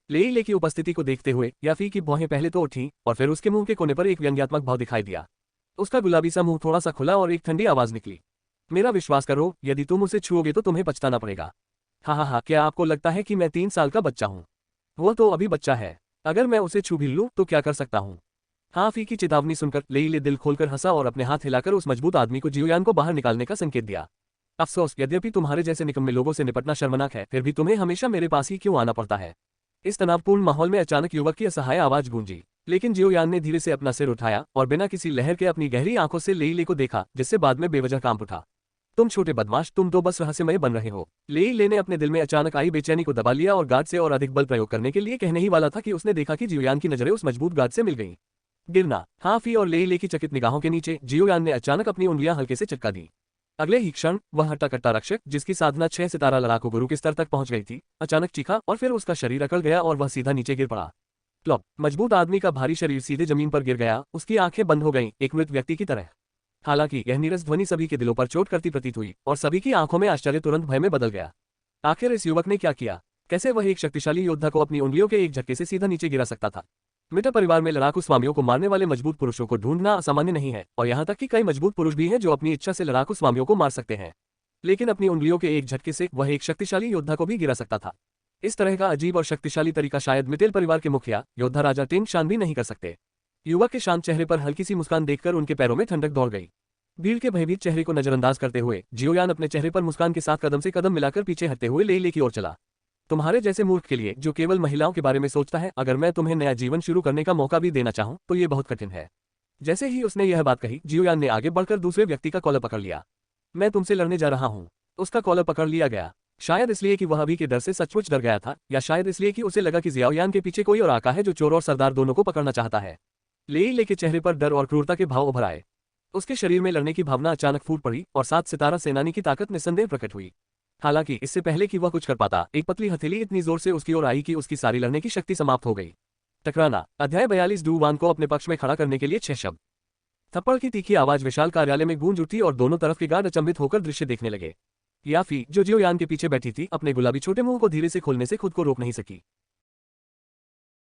लेईले की उपस्थिति को देखते हुए याफी की भौहें पहले तो उठी और फिर उसके मुंह के कोने पर एक व्यंग्यात्मक भाव दिखाई दिया। उसका गुलाबी सा मुंह थोड़ा सा खुला और एक ठंडी आवाज निकली। मेरा विश्वास करो, यदि तुम उसे छुओगे तो तुम्हें पछताना पड़ेगा। हाँ, क्या आपको लगता है कि मैं 3 साल का बच्चा हूँ? वो तो अभी बच्चा है। अगर मैं उसे छू भी लूं तो क्या कर सकता हूँ? हाफी की चेतावनी सुनकर लेईले दिल खोलकर हंसा और अपने हाथ हिलाकर उस मजबूत आदमी को जियोयान को बाहर निकालने का संकेत दिया। अफसोस, यद्यपि तुम्हारे जैसे निकम्मे लोगों से निपटना शर्मनाक है, फिर भी तुम्हें हमेशा मेरे पास ही क्यों आना पड़ता है? इस तनावपूर्ण माहौल में अचानक युवक की असहाय आवाज गूंजी, लेकिन जियोयान ने धीरे से अपना सिर उठाया और बिना किसी लहर के अपनी गहरी आंखों से लेईले को देखा, जिससे बाद में बेवजह कांप उठा। तुम छोटे बदमाश, तुम तो बस रहस्यमय बन रहे हो। लेईले ने अपने दिल में अचानक आई बेचैनी को दबा लिया और गार्ड से और अधिक बल प्रयोग करने के लिए कहने ही वाला था कि उसने देखा कि जियोयान की नजरें उस मजबूत गार्ड से मिल गईं। गिरना। हाफी और लेईले की चकित निगाहों के नीचे जियोयान ने अचानक अपनी उंगलियां हल्के से चटका दी। अगले ही क्षण वह हट्टा कट्टा रक्षक, जिसकी साधना 6 सितारा लड़ाकू गुरु के स्तर तक पहुंच गई थी, अचानक चीखा और फिर उसका शरीर अकड़ गया और वह सीधा नीचे गिर पड़ा। प्लॉप। मजबूत आदमी का भारी शरीर सीधे जमीन पर गिर गया, उसकी आंखें बंद हो गईं, एक मृत व्यक्ति की तरह। हालांकि यह नीरस ध्वनि सभी के दिलों पर चोट करती प्रतीत हुई और सभी की आंखों में आश्चर्य तुरंत भय में बदल गया। आखिर इस युवक ने क्या किया? कैसे वह एक शक्तिशाली योद्धा को अपनी उंगलियों के एक झटके से सीधा नीचे गिरा सकता था? मिटा परिवार में लड़ाकू स्वामियों को मारने वाले मजबूत पुरुषों को ढूंढना असामान्य नहीं है, और यहाँ तक कि कई मजबूत पुरुष भी हैं जो अपनी इच्छा से लड़ाकू स्वामियों को मार सकते हैं, लेकिन अपनी उंगलियों के एक झटके से वह एक शक्तिशाली योद्धा को भी गिरा सकता था। इस तरह का अजीब और शक्तिशाली तरीका शायद मिटेल परिवार के मुखिया योद्धा राजा टिन शान भी नहीं कर सकते। युवक के शांत चेहरे पर हल्की सी मुस्कान देखकर उनके पैरों में ठंडक दौड़ गई। भीड़ के भयभीत चेहरे को नजरअंदाज करते हुए जियोयान अपने चेहरे पर मुस्कान के साथ कदम से कदम मिलाकर पीछे हटते हुए लेईले की ओर चला। तुम्हारे जैसे मूर्ख के लिए, जो केवल महिलाओं के बारे में सोचता है, अगर मैं तुम्हें नया जीवन शुरू करने का मौका भी देना चाहूं तो ये बहुत कठिन है। जैसे ही उसने यह बात कही, जियोयान ने आगे बढ़कर दूसरे व्यक्ति का कॉलर पकड़ लिया। मैं तुमसे लड़ने जा रहा हूँ। उसका कॉलर पकड़ लिया गया, शायद इसलिए कि वह अभी के डर से सचमुच डर गया था, या शायद इसलिए कि उसे लगा कि जियोयान के पीछे कोई और आका है जो चोर और सरदार दोनों को पकड़ना चाहता है। लेईले के चेहरे पर डर और क्रूरता के भाव उभर आए। उसके शरीर में लड़ने की भावना अचानक फूट पड़ी और 7 सितारा सेनानी की ताकत निस्संदेह प्रकट हुई। हालांकि इससे पहले कि वह कुछ कर पाता, एक पतली हथेली इतनी जोर से उसकी ओर आई कि उसकी सारी लड़ने की शक्ति समाप्त हो गई। टकराना। अध्याय 42। डू वान को अपने पक्ष में खड़ा करने के लिए 6 शब्द। थप्पड़ की तीखी आवाज विशाल कार्यालय में गूंज उठी और दोनों तरफ के गार्ड अचंभित होकर दृश्य देखने लगे। याफी, जो जियोयान के पीछे बैठी थी, अपने गुलाबी छोटे मुंह को धीरे से खोलने से खुद को रोक नहीं सकी।